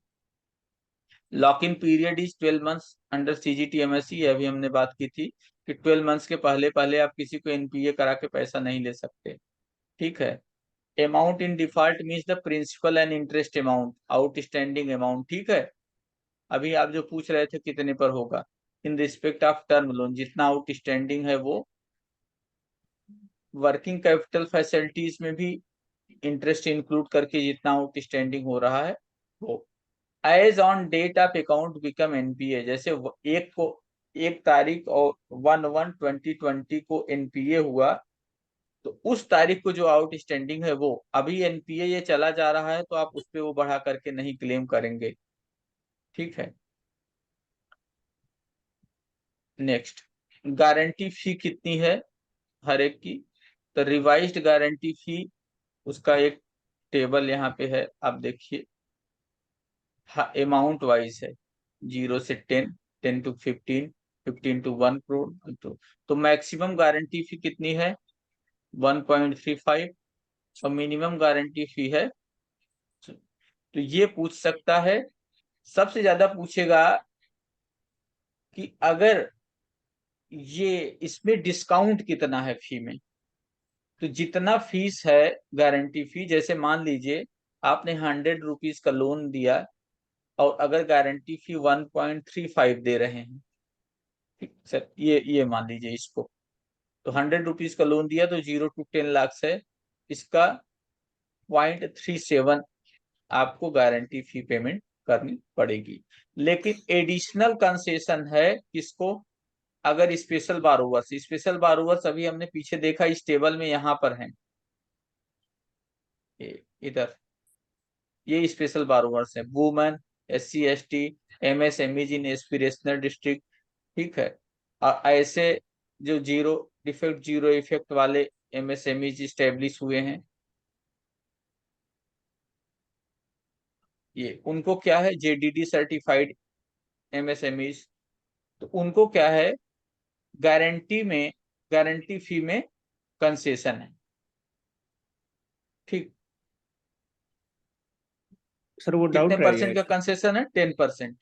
Lock in period is 12 months under CGTMSE, ये अभी हमने बात की थी कि 12 मंथ्स के पहले पहले आप किसी को NPA करा के पैसा नहीं ले सकते। ठीक है, amount in default means the principal and interest amount, outstanding amount. ठीक है, अभी आप जो पूछ रहे थे कितने पर होगा, in respect of term loan जितना आउटस्टैंडिंग है वो, वर्किंग कैपिटल फैसिलिटीज में भी इंटरेस्ट इंक्लूड करके जितना आउटस्टैंडिंग हो रहा है वो, as on date of account become NPA, जैसे एक को 1 तारीख और 1/1/2020 को NPA हुआ, तो उस तारीख को जो आउटस्टैंडिंग है वो, अभी NPA ये चला जा रहा है तो आप उस पर वो बढ़ा करके नहीं क्लेम करेंगे। ठीक है, नेक्स्ट, गारंटी फी कितनी है हर एक की, तो रिवाइज्ड गारंटी फी, उसका एक टेबल यहाँ पे है, आप देखिए। हाँ, अमाउंट वाइज है, 0 से 10, 10 to 15, 15 to 1 करोड़। तो मैक्सिमम गारंटी फी कितनी है, 1.35, और मिनिमम गारंटी फी है। तो ये पूछ सकता है, सबसे ज्यादा पूछेगा कि अगर ये इसमें डिस्काउंट कितना है फी में, तो जितना फीस है गारंटी फी, जैसे मान लीजिए आपने 100 रुपीज का लोन दिया और अगर गारंटी फी 1.35 दे रहे हैं, ठीक सर, ये मान लीजिए इसको, तो 100 रुपीज का लोन दिया तो 0 to 10 लाख है, इसका 0.37 आपको गारंटी फी पेमेंट करनी पड़ेगी। लेकिन एडिशनल कंसेशन है किसको, अगर स्पेशल बारोवर्स अभी हमने पीछे देखा इस टेबल में, यहाँ पर है इधर, ये स्पेशल बारोवर्स है, वुमेन, SC ST, MSMEs इन एस्पिरेशनल डिस्ट्रिक्ट। ठीक है, और ऐसे जो जीरो इफेक्ट वाले MSMEs स्टेब्लिश हुए हैं, ये उनको क्या है, JDD सर्टिफाइड MSMEs, तो उनको क्या है, गारंटी फी में कंसेशन है। ठीक, सर वो कितने डाउट रह गया परसेंट का है। कंसेशन है, 10%।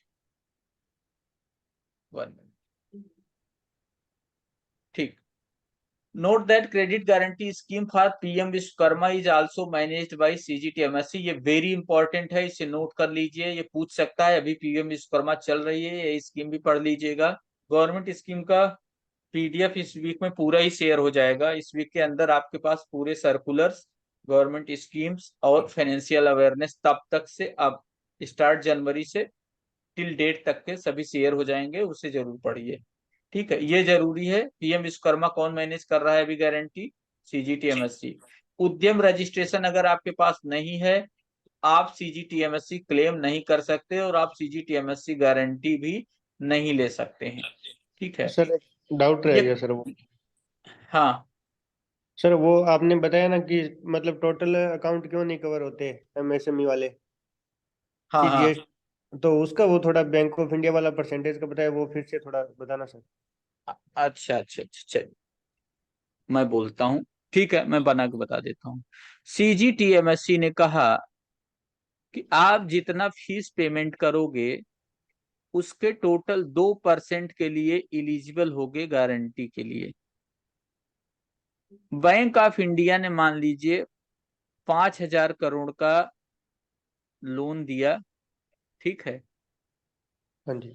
ठीक, note that credit guarantee scheme for PM Vishwakarma is also managed by CGTMSE, ये वेरी इंपॉर्टेंट है, इसे नोट कर लीजिए, ये पूछ सकता है। अभी PM विश्वकर्मा चल रही है, ये स्कीम भी पढ़ लीजिएगा। गवर्नमेंट स्कीम का PDF इस वीक में पूरा ही शेयर हो जाएगा। इस वीक के अंदर आपके पास पूरे सर्कुलर्स, गवर्नमेंट स्कीम्स और फाइनेंशियल अवेयरनेस तब तक से, अब स्टार्ट जनवरी से टिल डेट तक के सभी शेयर हो जाएंगे, उसे जरूर पढ़िए। ठीक है, ये जरूरी है। PM विश्वकर्मा कौन मैनेज कर रहा है अभी गारंटी, CGTMSE। उद्यम रजिस्ट्रेशन अगर आपके पास नहीं है, आप CGTMSE क्लेम नहीं कर सकते और आप CGTMSE गारंटी भी नहीं ले सकते हैं। ठीक है, सर एक डाउट रह ये, गया सर, वो हाँ सर वो आपने बताया ना कि मतलब टोटल अकाउंट क्यों नहीं कवर होते MSME वाले, हाँ हाँ, CGS, तो उसका वो थोड़ा बैंक ऑफ इंडिया वाला परसेंटेज का बताया, वो फिर से थोड़ा बताना सर। अच्छा अच्छा अच्छा, मैं बोलता हूँ। ठीक है, मैं बना के बता देता हूँ। CGTMSE ने कहा कि आप जितना फीस पेमेंट करोगे उसके टोटल 2% के लिए इलिजिबल होगे गारंटी के लिए। बैंक ऑफ इंडिया ने मान लीजिए 5,000 करोड़ का लोन दिया, ठीक है, हाँ जी,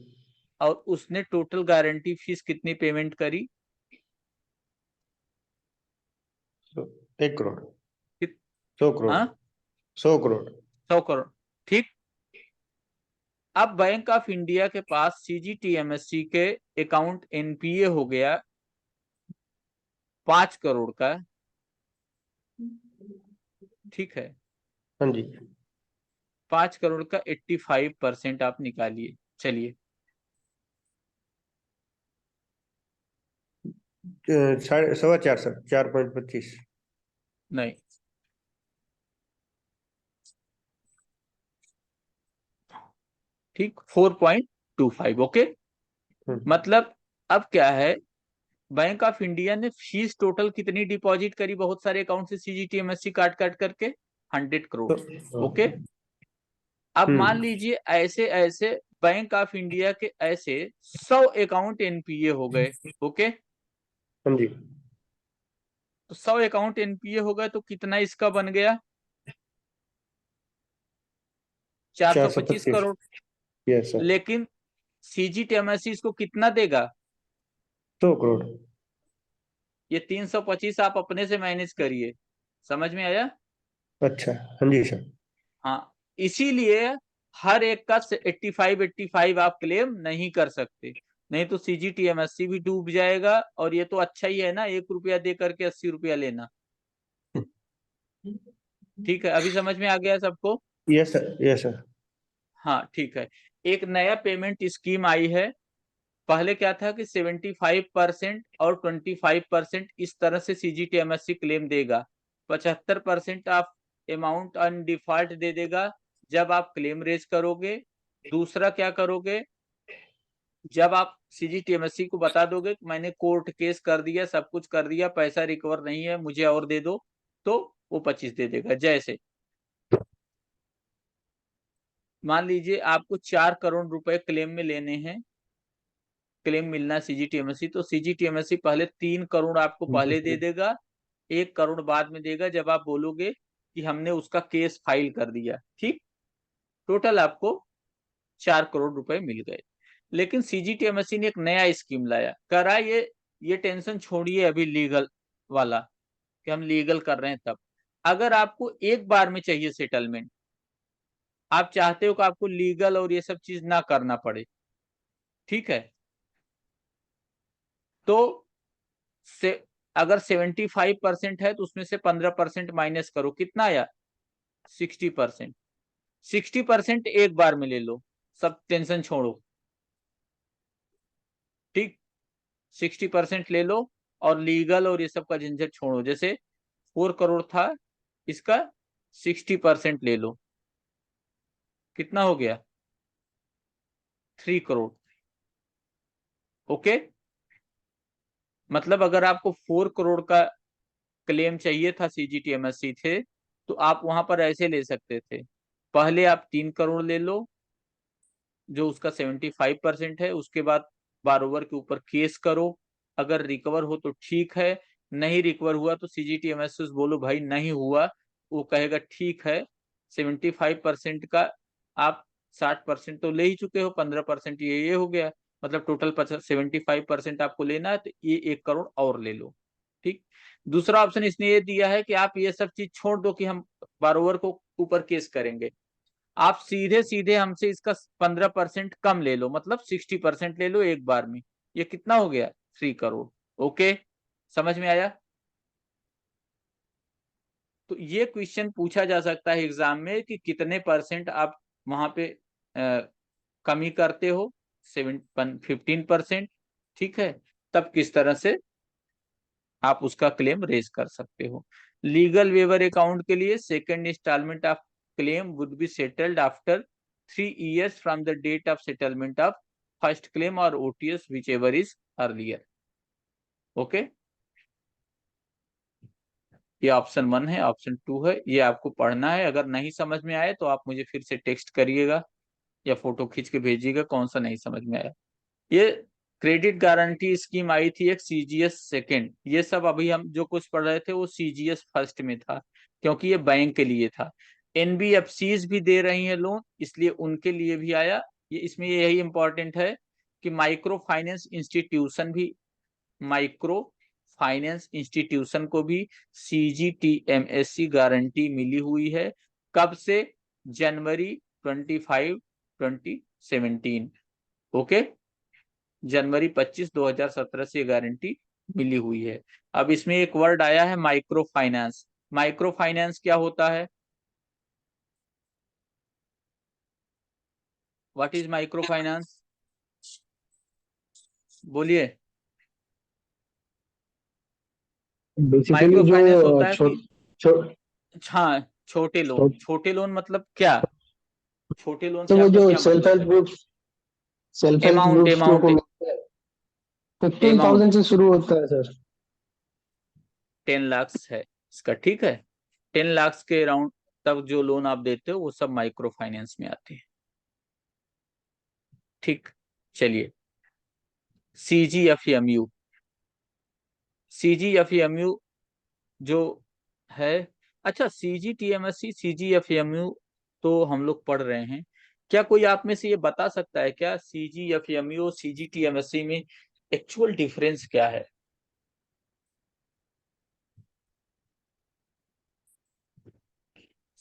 और उसने टोटल गारंटी फीस कितनी पेमेंट करी, 1 करोड़, 100 करोड़, हाँ 100 करोड़। 100 करोड़। ठीक, अब बैंक ऑफ इंडिया के पास CGTMSE के अकाउंट NPA हो गया 5 करोड़ का। ठीक है, हाँ जी, 5 करोड़ का 85% आप निकालिए, चलिए। 4.25 सर, 4.25। नहीं, ठीक, 4.25। ओके, मतलब अब क्या है, बैंक ऑफ इंडिया ने फीस टोटल कितनी डिपॉजिट करी बहुत सारे अकाउंट से सीजीटीएमएससी काट काट करके? 100 करोड़। ओके, अब मान लीजिए ऐसे ऐसे बैंक ऑफ इंडिया के ऐसे 100 अकाउंट एनपीए हो गए। ओके, हाँ जी, तो 100 अकाउंट एनपीए हो गए तो कितना इसका बन गया? 425 425। करोड़। यस सर, लेकिन सीजीटीएमएससी इसको कितना देगा? 100 करोड़। ये 325 आप अपने से मैनेज करिए। समझ में आया? अच्छा, हाँ जी सर। हाँ, इसीलिए हर एक का 85 आप क्लेम नहीं कर सकते, नहीं तो सीजीटीएमएससी भी डूब जाएगा। और ये तो अच्छा ही है ना, 1 रुपया दे करके 80 रुपया लेना। ठीक है, अभी समझ में आ गया सबको? Yes sir, yes sir. हाँ ठीक है। एक नया पेमेंट स्कीम आई है। पहले क्या था कि 75% और 25% इस तरह से सीजीटीएमएससी क्लेम देगा। 75% आप अमाउंट ऑन डिफॉल्ट दे देगा जब आप क्लेम रेज करोगे। दूसरा क्या करोगे, जब आप सीजीटीएमएससी को बता दोगे कि मैंने कोर्ट केस कर दिया, सब कुछ कर दिया, पैसा रिकवर नहीं है, मुझे और दे दो, तो वो 25 दे देगा। जैसे मान लीजिए आपको 4 करोड़ रुपए क्लेम में लेने हैं, क्लेम मिलना सीजीटीएमएससी, तो सीजीटीएमएससी पहले 3 करोड़ आपको पहले दे देगा, 1 करोड़ बाद में देगा जब आप बोलोगे कि हमने उसका केस फाइल कर दिया। ठीक, टोटल आपको 4 करोड़ रुपए मिल गए। लेकिन सीजीटीएमएससी ने एक नया स्कीम लाया, करा ये टेंशन छोड़िए अभी लीगल वाला कि हम लीगल कर रहे हैं। तब अगर आपको एक बार में चाहिए सेटलमेंट, आप चाहते हो कि आपको लीगल और ये सब चीज ना करना पड़े, ठीक है, तो से अगर 75% है तो उसमें से 15% माइनस करो, कितना आया? 60%। 60% एक बार में ले लो, सब टेंशन छोड़ो। ठीक, 60% ले लो और लीगल और ये सब का झंझट छोड़ो। जैसे 4 करोड़ था, इसका 60% ले लो, कितना हो गया? 3 करोड़। ओके, मतलब अगर आपको 4 करोड़ का क्लेम चाहिए था सीजीटीएमएससी थे, तो आप वहां पर ऐसे ले सकते थे, पहले आप 3 करोड़ ले लो जो उसका 75% है, उसके बाद बारोवर के ऊपर केस करो, अगर रिकवर हो तो ठीक है, नहीं रिकवर हुआ तो सीजीटीएमएससी बोलो भाई नहीं हुआ, वो कहेगा ठीक है, 75% का आप 60% तो ले ही चुके हो, 15% ये हो गया, मतलब टोटल 75% आपको लेना है, तो ये 1 करोड़ और ले लो। ठीक, दूसरा ऑप्शन इसने ये दिया है कि आप ये सब चीज छोड़ दो कि हम बारोवर को ऊपर केस करेंगे, आप सीधे सीधे हमसे इसका 15% कम ले लो, मतलब 60% ले लो एक बार में। ये कितना हो गया? 3 करोड़। ओके, समझ में आया? तो ये क्वेश्चन पूछा जा सकता है एग्जाम में कि कितने परसेंट आप वहां पे कमी करते हो, 15%। ठीक है, तब किस तरह से आप उसका क्लेम रेज कर सकते हो। लीगल वेवर अकाउंट के लिए second instalment of claim would be settled after 3 years from the date of settlement of first claim और OTS whichever is earlier. Okay, ये ऑप्शन 1 है, ऑप्शन 2 है, ये आपको पढ़ना है। अगर नहीं समझ में आए तो आप मुझे फिर से टेक्स्ट करिएगा या फोटो खींच के भेजिएगा कौन सा नहीं समझ में आया। ये क्रेडिट गारंटी स्कीम आई थी एक, सीजीएस सेकंड, ये सब अभी हम जो कुछ पढ़ रहे थे वो सीजीएस फर्स्ट में था, क्योंकि ये बैंक के लिए था। एनबीएफसीज भी दे रही हैं लोन, इसलिए उनके लिए भी आया। ये इसमें यही इंपॉर्टेंट है कि माइक्रो फाइनेंस इंस्टीट्यूशन को भी सीजीटीएमएससी गारंटी मिली हुई है। कब से? जनवरी 25 2017। ओके, जनवरी 25 2017 से गारंटी मिली हुई है। अब इसमें एक वर्ड आया है माइक्रो फाइनेंस। माइक्रो फाइनेंस क्या होता है? What is micro finance? बोलिए। बेसिकली माइक्रो जो फाइनेंस होता है छो, कि छो, हाँ, छोटे लोन। छो, छोटे लोन मतलब क्या? छोटे लोन तो से वो आपका जो क्या मतलब है? सेल्फ हेल्प अमाउंट ग्रुप्स लोगों अमाउंट को मिलता है, 15,000 अमाउंट से शुरू होता है सर। 10 लाख है इसका, ठीक है। 10 लाख के अराउंड तक जो लोन आप देते हो वो सब माइक्रो फाइनेंस में आते हैं, ठीक। चलिए, CGFMU, CGFMU जो है, अच्छा CGTMSC CGFMU तो हम लोग पढ़ रहे हैं। क्या कोई आप में से ये बता सकता है क्या CGFMU CGTMSC में एक्चुअल डिफरेंस क्या है?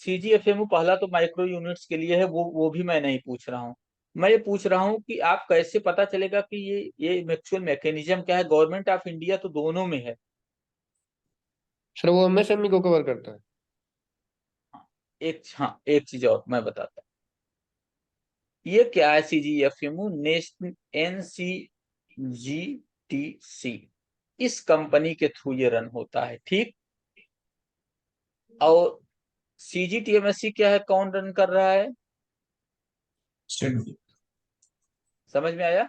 CGFMU पहला तो माइक्रो यूनिट्स के लिए है, वो भी मैं नहीं पूछ रहा हूँ। मैं ये पूछ रहा हूँ कि आप कैसे पता चलेगा कि ये एक्चुअल मैकेनिज्म क्या है? गवर्नमेंट ऑफ इंडिया तो दोनों में है। सर वो एमएसएमई को कवर करता है। हाँ, एक चीज और मैं बताता हूँ, ये क्या है CGFMU, नेशनल NCGTC, इस कंपनी के थ्रू ये रन होता है, ठीक। और CGTMSC क्या है, कौन रन कर रहा है? समझ में आया?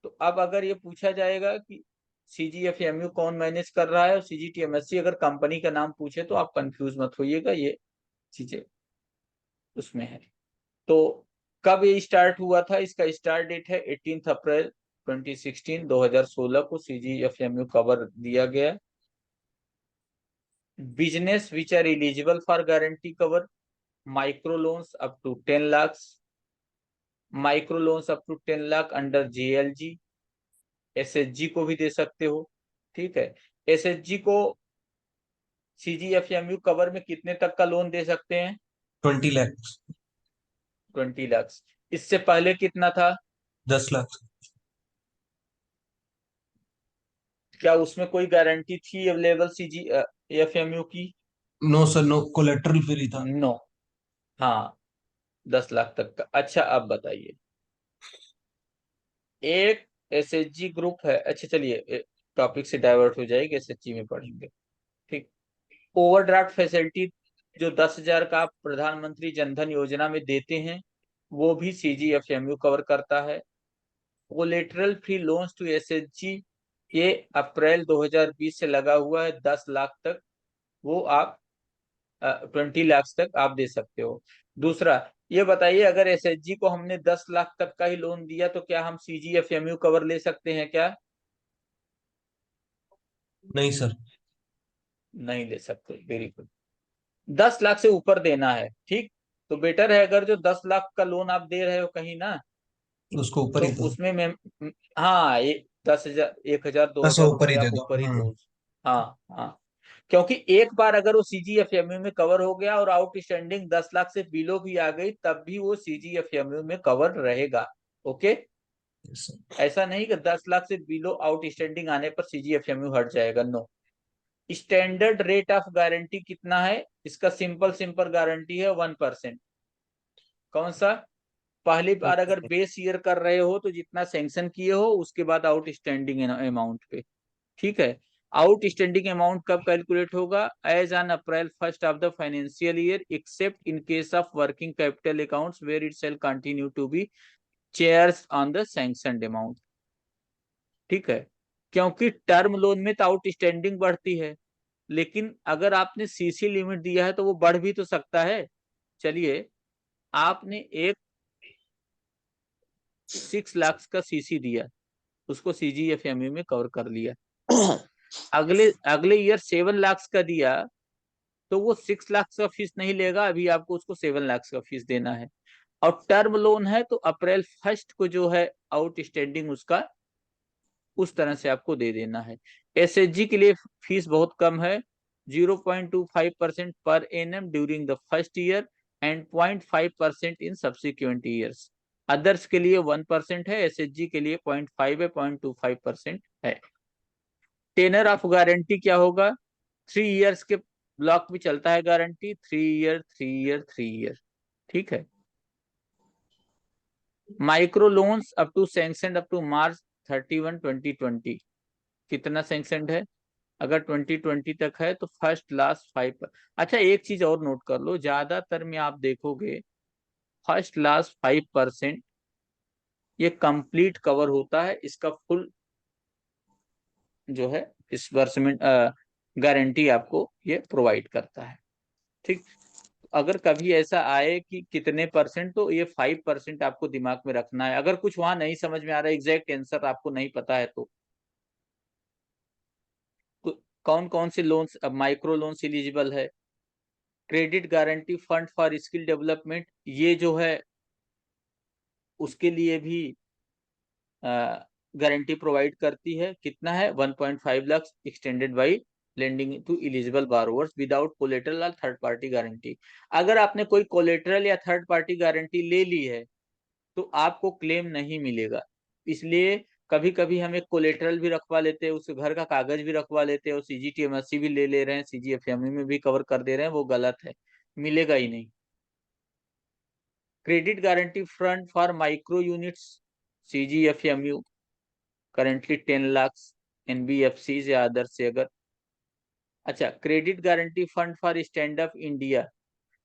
तो अब अगर ये पूछा जाएगा कि CGFMU कौन मैनेज कर रहा है और CGTMSC अगर कंपनी का नाम पूछे तो आप कंफ्यूज मत होइएगा, ये चीजें उसमें है। तो कब ये स्टार्ट हुआ था? इसका स्टार्ट डेट है 18 अप्रैल 2016 को CGFMU कवर दिया गया। Business which are eligible for guarantee cover, micro loans up to 10 lakh, micro loans up to 10 lakh under JLG, SHG को भी दे सकते हो, ठीक है। SHG को CGFMU कवर में कितने तक का लोन दे सकते हैं? 20 लाख। 20 लाख। इससे पहले कितना था? 10 लाख। क्या उसमें कोई गारंटी थी अवेलेबल CGFMU की? No sir, no collateral free था। नो। हाँ, 10 लाख तक का। अच्छा अब बताइए, एक SHG ग्रुप है, अच्छा चलिए टॉपिक से डाइवर्ट हो जाएगी, SHG में पढ़ेंगे, ठीक। ओवरड्राफ्ट फैसिलिटी जो 10,000 का आप प्रधानमंत्री जनधन योजना में देते हैं, वो भी CGFMU कवर करता है। Collateral free loans to SHG, ये अप्रैल 2020 से लगा हुआ है, 10 लाख तक वो आप 20 लाख तक आप दे सकते हो। दूसरा, ये बताइए अगर SHG को हमने 10 लाख तक का ही लोन दिया तो क्या हम CGFMU कवर ले सकते हैं क्या? नहीं सर। नहीं ले सकते, वेरी गुड। 10 लाख से ऊपर देना है, ठीक। तो बेटर है अगर जो 10 लाख का लोन आप दे रहे हो कहीं ना, उसको ऊपर तो ही दो। उसमें मैं, हाँ, 10,000 1,000 दो 10 हजार ऊपर ही रुपये दे आप दो। ऊपर ही दो। हाँ हाँ, क्योंकि एक बार अगर वो CGFMU में कवर हो गया और आउटस्टैंडिंग 10 लाख से बिलो भी आ गई, तब भी वो CGFMU में कवर रहेगा, ओके। Yes, sir. ऐसा नहीं कि 10 लाख से बिलो आउटस्टैंडिंग आने पर CGFMU हट जाएगा, no. Standard rate of guarantee कितना है इसका? सिंपल सिंपल गारंटी है 1%। कौन सा? पहली बार अगर बेस ईयर कर रहे हो तो जितना सैंक्शन किए हो उसके बाद आउटस्टैंडिंग अमाउंट पे, ठीक है। आउटस्टैंडिंग अमाउंट कब कैलकुलेट होगा? As on April 1 of the financial year except in case of working capital accounts where it shall continue to be charged on the sanctioned amount, ठीक है। क्योंकि टर्म लोन में तो आउटस्टैंडिंग बढ़ती है, लेकिन अगर आपने CC लिमिट दिया है तो वो बढ़ भी तो सकता है। चलिए, आपने एक 6 लाख का CC दिया, उसको CGFMU में कवर कर लिया। अगले अगले ईयर 7 लाख का दिया तो वो 6 लाख का फीस नहीं लेगा, अभी आपको उसको 7 लाख का फीस देना है। और टर्म लोन है तो अप्रैल 1 को जो है आउटस्टैंडिंग उसका उस तरह से आपको दे देना है। SHG के लिए फीस बहुत कम है, 0.25% per annum during the first year and 0.5% in subsequent years. Others के लिए 1% है, SHG के लिए 0.5 है, 0.25% है। टेनर ऑफ गारंटी क्या होगा? 3 इयर्स के ब्लॉक में चलता है गारंटी, 3 ईयर 3 ईयर 3 ईयर, ठीक है। Micro loans up to sanction up to March 31, 2020, कितना सैंक्शन है? अगर 2020 तक है तो फर्स्ट लास्ट 5। अच्छा, एक चीज और नोट कर लो, ज्यादातर में आप देखोगे फर्स्ट लास्ट 5% ये कंप्लीट कवर होता है, इसका फुल जो है डिसबर्समेंट गारंटी आपको ये प्रोवाइड करता है। ठीक, अगर कभी ऐसा आए कि कितने परसेंट, तो ये 5% आपको दिमाग में रखना है। अगर कुछ वहां नहीं समझ में आ रहा है, एग्जैक्ट आंसर आपको नहीं पता है, तो कौन कौन से लोन्स माइक्रो लोन्स एलिजिबल है, credit guarantee fund for skill development, ये जो है उसके लिए भी गारंटी प्रोवाइड करती है। कितना है? 1.5 lakh extended by lending to eligible borrowers without collateral और थर्ड पार्टी गारंटी। अगर आपने कोई कोलेटरल या थर्ड पार्टी गारंटी ले ली है तो आपको क्लेम नहीं मिलेगा। इसलिए कभी कभी हम एक कोलेटरल भी रखवा लेते हैं, उस घर का कागज भी रखवा लेते हैं और सीजीटीएमएससी भी ले ले रहे हैं, सीजीएफएमयू में भी कवर कर दे रहे हैं, वो गलत है, मिलेगा ही नहीं। Credit guarantee fund for micro units CGFMU currently 10 lakh NBFC या अदर से अगर। अच्छा, credit guarantee fund for stand up India,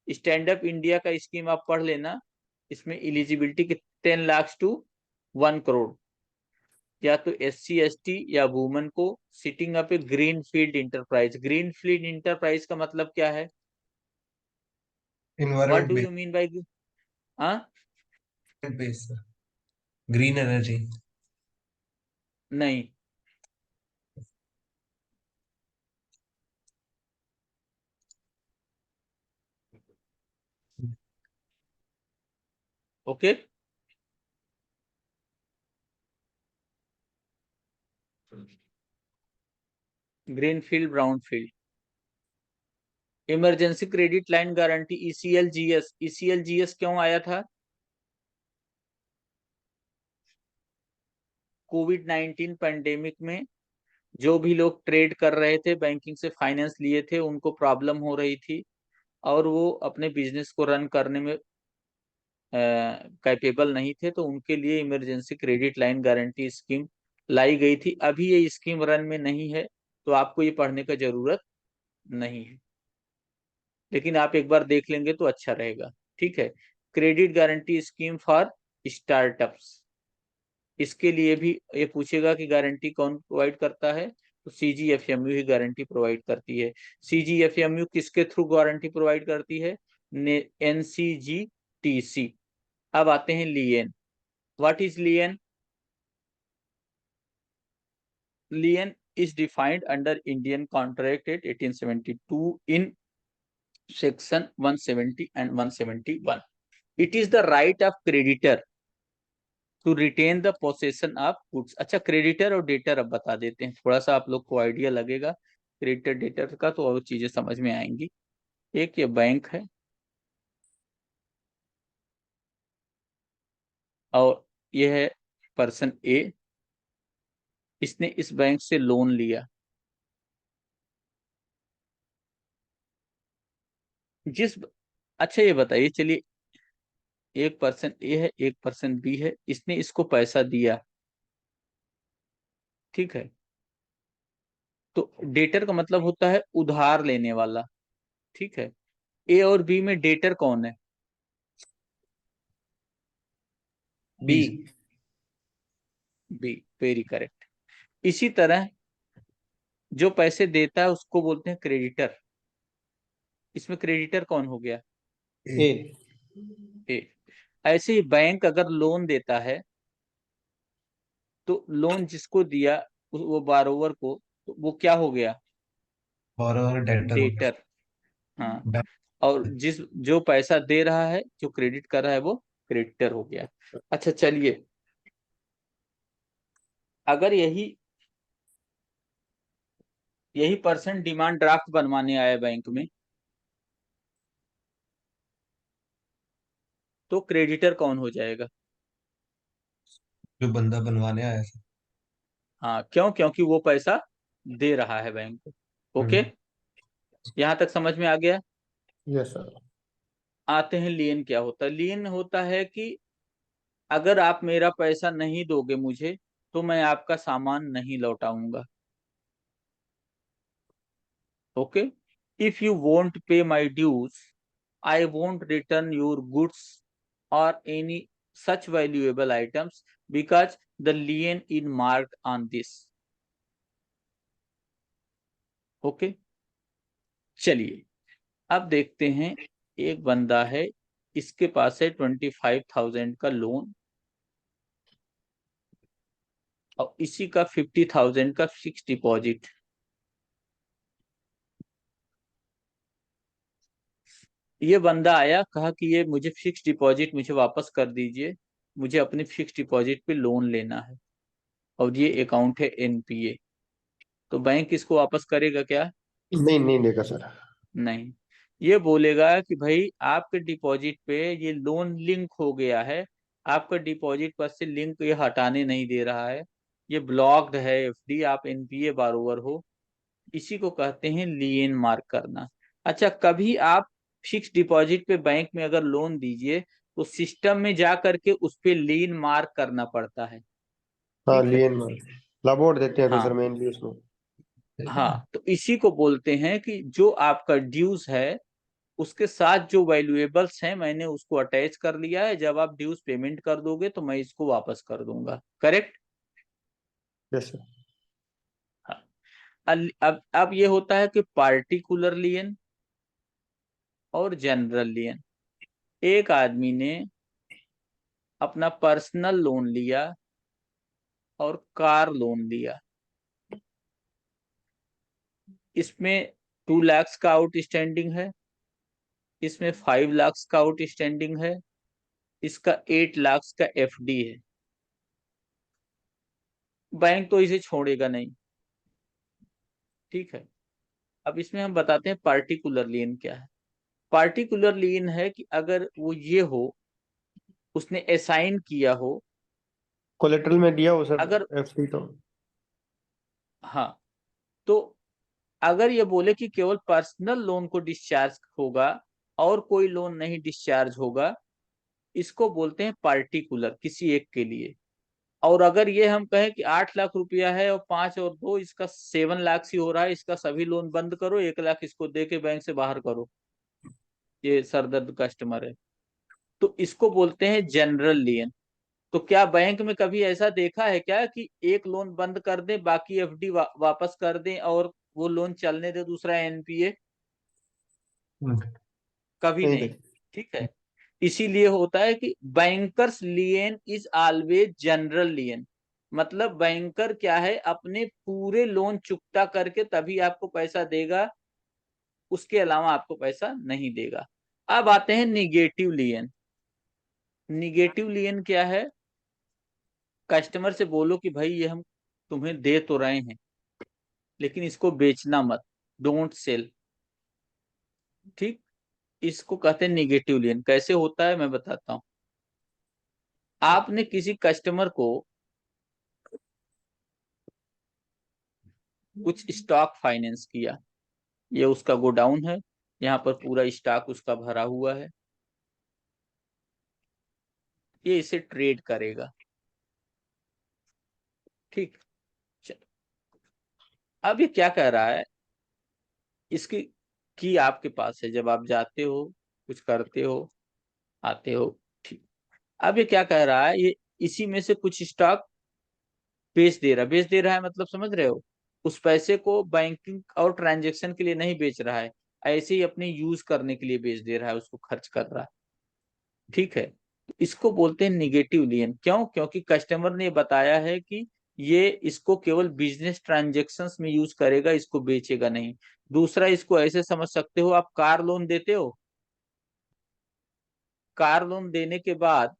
stand up India का स्कीम आप पढ़ लेना, इसमें एलिजिबिलिटी के 10 लाख टू 1 करोड़, या तो SC ST या वुमन को setting up a green field enterprise. Green field enterprise का मतलब क्या है? What environment do you mean by? हाँ, बेस्ड सर, ग्रीन एनर्जी। नहीं, okay. Green field, brown field. Emergency credit line guarantee ECLGS। ECLGS क्यों आया था? कोविड-19 पैंडेमिक में जो भी लोग ट्रेड कर रहे थे, बैंकिंग से फाइनेंस लिए थे, उनको प्रॉब्लम हो रही थी और वो अपने बिजनेस को रन करने में कैपेबल नहीं थे, तो उनके लिए emergency credit line guarantee scheme लाई गई थी। अभी ये स्कीम रन में नहीं है, तो आपको ये पढ़ने का जरूरत नहीं है, लेकिन आप एक बार देख लेंगे तो अच्छा रहेगा। ठीक है, credit guarantee scheme for startups, इसके लिए भी ये पूछेगा कि गारंटी कौन प्रोवाइड करता है, तो CGFMU ही गारंटी प्रोवाइड करती है। CGFMU किसके थ्रू गारंटी प्रोवाइड करती है? NCGTC। अब आते हैं lien. What is lien? Lien is defined under Indian Contract Act 1872 in section 170 and 171. It is the right of creditor to retain the possession of goods। अच्छा, creditor और debtor अब बता देते हैं, थोड़ा सा आप लोग को आइडिया लगेगा क्रेडिटर डेटर का, तो और चीजें समझ में आएंगी। एक ये बैंक है और ये है पर्सन ए, इसने इस बैंक से लोन लिया। जिस अच्छा, ये बताइए, चलिए, एक पर्सन ए है, एक पर्सन बी है, इसने इसको पैसा दिया, ठीक है। तो डेटर का मतलब होता है उधार लेने वाला, ठीक है। ए और बी में डेटर कौन है? B. B. B, very correct. इसी तरह जो पैसे देता है उसको बोलते हैं क्रेडिटर। इसमें क्रेडिटर कौन हो गया? ए। ए। ऐसे ही बैंक अगर लोन देता है तो लोन जिसको दिया वो बारोवर को, तो वो क्या हो गया? और डेटर हो डेटर। हाँ, गया। और जो पैसा दे रहा है, जो क्रेडिट कर रहा है, वो क्रेडिटर हो गया। अच्छा, चलिए, अगर यही यही पर्सन डिमांड ड्राफ्ट बनवाने आया बैंक में, तो क्रेडिटर कौन हो जाएगा? जो बंदा बनवाने आया था। हाँ, क्यों? क्योंकि वो पैसा दे रहा है बैंक को। ओके, यहां तक समझ में आ गया? Yes sir. आते हैं लियन। क्या होता है? लियन होता है कि अगर आप मेरा पैसा नहीं दोगे मुझे, तो मैं आपका सामान नहीं लौटाऊंगा। Okay, if you won't pay my dues I won't return your goods और any such valuable items because the lien is marked on this. Okay, चलिए अब देखते हैं। एक बंदा है, इसके पास है 25,000 का लोन और इसी का 50,000 का फिक्स डिपॉजिट। ये बंदा आया, कहा कि ये मुझे फिक्स डिपॉजिट मुझे वापस कर दीजिए, मुझे अपने फिक्स डिपॉजिट पे लोन लेना है और ये अकाउंट है एनपीए। तो बैंक इसको वापस करेगा क्या? नहीं, नहीं देगा सर। नहीं, ये बोलेगा कि भाई आपके डिपॉजिट पे ये लोन लिंक हो गया है, आपका डिपॉजिट पर से लिंक ये हटाने नहीं दे रहा है, ये ब्लॉक्ड है एफडी, आप एनपीए बारोवर हो। इसी को कहते हैं लिएन मार्क करना। अच्छा, कभी आप फिक्स डिपॉजिट पे बैंक में अगर लोन दीजिए तो सिस्टम में जा करके उस पे लीन मार्क करना पड़ता है। हाँ, ठीक है, लियन मार्क लाबोर्ड देते हैं तो सर हाँ मेनली उसमें। हाँ, तो इसी को बोलते हैं कि जो आपका ड्यूज है उसके साथ जो वैल्यूएबल्स हैं मैंने उसको अटैच कर लिया है, जब आप ड्यूज पेमेंट कर दोगे तो मैं इसको वापस कर दूंगा। करेक्ट? Yes sir. हाँ। अब ये होता है कि पार्टिकुलर लियन और जनरल लियन। एक आदमी ने अपना पर्सनल लोन लिया और कार लोन लिया, इसमें 2 लाख का आउटस्टैंडिंग है, इसमें 5 लाख का आउटस्टैंडिंग है, इसका 8 लाख का एफडी है। बैंक तो इसे छोड़ेगा नहीं। ठीक है, अब इसमें हम बताते हैं पार्टिकुलर लियन क्या है। पार्टिकुलर लियन है कि अगर वो ये हो, उसने असाइन किया हो, कोलेटरल में दिया हो सर अगर, एफडी तो। हाँ, तो अगर ये बोले कि केवल पर्सनल लोन को डिस्चार्ज होगा और कोई लोन नहीं डिस्चार्ज होगा, इसको बोलते हैं पार्टिकुलर, किसी एक के लिए। और अगर ये हम कहें कि 8 लाख रुपया है और 5 और 2 इसका 7 लाख ही हो रहा है, इसका सभी लोन बंद करो, 1 लाख इसको दे के बैंक से बाहर करो, ये सरदर्द कस्टमर है, तो इसको बोलते हैं जनरल लियन। तो क्या बैंक में कभी ऐसा देखा है क्या कि एक लोन बंद कर दे, बाकी एफडी वापस कर दें और वो लोन चलने दे दूसरा एनपीए? कभी नहीं नहीं। देख। ठीक है, इसीलिए होता है कि बैंकर्स लियन इज ऑलवेज जनरल लियन। मतलब बैंकर क्या है, अपने पूरे लोन चुकता करके तभी आपको पैसा देगा, उसके अलावा आपको पैसा नहीं देगा। अब आते हैं निगेटिव लियन। निगेटिव लियन क्या है? कस्टमर से बोलो कि भाई ये हम तुम्हें दे तो रहे हैं लेकिन इसको बेचना मत, डोंट सेल। ठीक, इसको कहते हैं निगेटिव लियन। कैसे होता है मैं बताता हूं। आपने किसी कस्टमर को कुछ स्टॉक फाइनेंस किया, ये उसका गोडाउन है, यहाँ पर पूरा स्टॉक उसका भरा हुआ है, ये इसे ट्रेड करेगा। ठीक, चलो, अब ये क्या कह रहा है, इसकी की आपके पास है, जब आप जाते हो कुछ करते हो आते हो। ठीक, अब ये क्या कह रहा है, ये इसी में से कुछ स्टॉक बेच दे रहा, बेच दे रहा है मतलब समझ रहे हो, उस पैसे को बैंकिंग और ट्रांजैक्शन के लिए नहीं बेच रहा है, ऐसे ही अपने यूज करने के लिए बेच दे रहा है, उसको खर्च कर रहा है। ठीक है, तो इसको बोलते हैं निगेटिव लियन। क्यों? क्योंकि कस्टमर ने बताया है कि ये इसको केवल बिजनेस ट्रांजैक्शंस में यूज करेगा, इसको बेचेगा नहीं। दूसरा, इसको ऐसे समझ सकते हो, आप कार लोन देते हो, कार लोन देने के बाद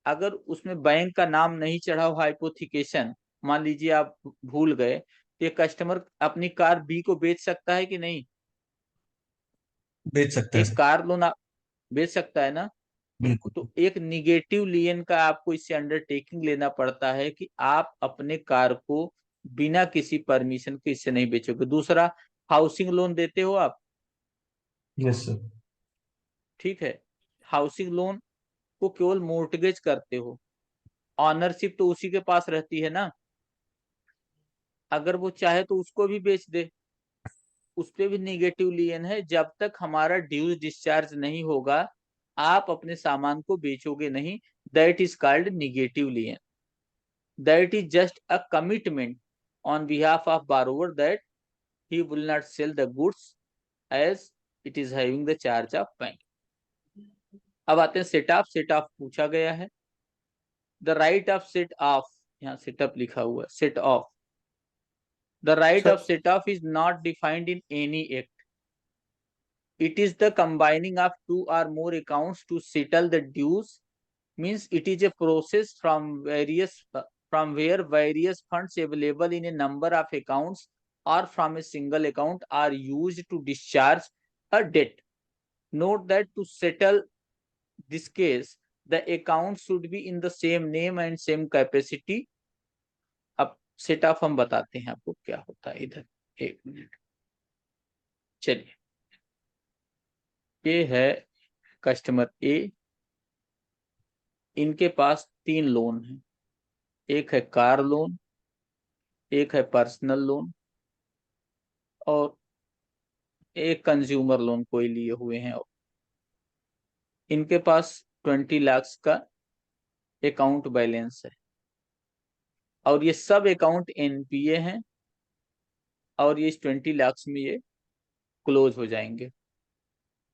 अगर उसमें बैंक का नाम नहीं चढ़ा हो, हाइपोथिकेशन, मान लीजिए आप भूल गए, तो ये कस्टमर अपनी कार बी को बेच सकता है कि नहीं? बेच सकता है एक सर। कार लोन आप बेच सकता है ना? बिल्कुल। तो एक निगेटिव लियन का आपको इससे अंडरटेकिंग लेना पड़ता है कि आप अपने कार को बिना किसी परमिशन के इससे नहीं बेचोगे। दूसरा, हाउसिंग लोन देते हो आप, यस सर। ठीक है, हाउसिंग लोन को केवल मोर्टगेज करते हो, ऑनरशिप तो उसी के पास रहती है ना, अगर वो चाहे तो उसको भी बेच दे, उस पे भी निगेटिव लियन है। जब तक हमारा ड्यूज डिस्चार्ज नहीं होगा आप अपने सामान को बेचोगे नहीं, that is called negative lien. That is just a commitment on behalf of borrower that he will not sell the goods as it is having the charge of bank. अब आते हैं सेट ऑफ। सेट ऑफ पूछा गया है। The right of set of, यहाँ setup लिखा हुआ है, set of. The right sir of set off is not defined in any act. It is the combining of two or more accounts to settle the dues. Means it is a process from where various funds available in a number of accounts or from a single account are used to discharge a debt. Note that to settle this case, the accounts should be in the same name and same capacity. अब set of हम बताते हैं आपको क्या होता है इधर, एक मिनट। चलिए, ये है कस्टमर ए, इनके पास 3 लोन हैं। एक है कार लोन, एक है पर्सनल लोन और एक कंज्यूमर लोन कोई लिए हुए हैं। इनके पास 20 लाख का अकाउंट बैलेंस है और ये सब अकाउंट एनपीए हैं और ये 20 लाख में ये क्लोज हो जाएंगे।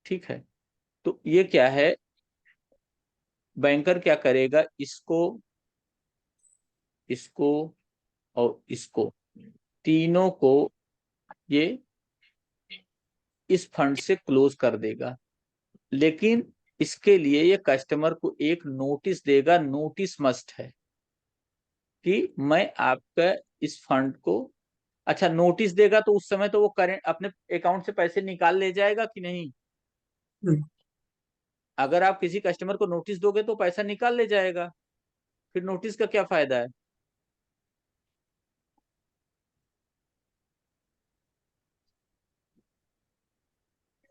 ठीक है, तो ये क्या है, बैंकर क्या करेगा, इसको, इसको और इसको, तीनों को ये इस फंड से क्लोज कर देगा। लेकिन इसके लिए ये कस्टमर को एक नोटिस देगा। नोटिस मस्ट है कि मैं आपका इस फंड को, अच्छा नोटिस देगा तो उस समय तो वो करेंट अपने अकाउंट से पैसे निकाल ले जाएगा कि नहीं? अगर आप किसी कस्टमर को नोटिस दोगे तो पैसा निकाल ले जाएगा, फिर नोटिस का क्या फायदा है?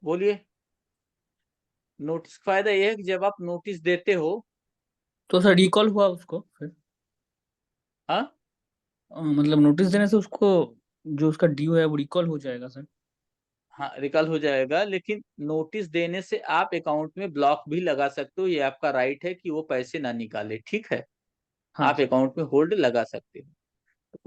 बोलिए। नोटिस का फायदा यह है कि जब आप नोटिस देते हो, तो सर रिकॉल हुआ उसको फिर? हाँ मतलब नोटिस देने से उसको जो उसका ड्यू है वो रिकॉल हो जाएगा सर? हाँ रिकॉल हो जाएगा, लेकिन नोटिस देने से आप अकाउंट में ब्लॉक भी लगा सकते हो। ये आपका राइट है कि वो पैसे ना निकाले। ठीक है, हाँ आप सर। अकाउंट में होल्ड लगा सकते हो।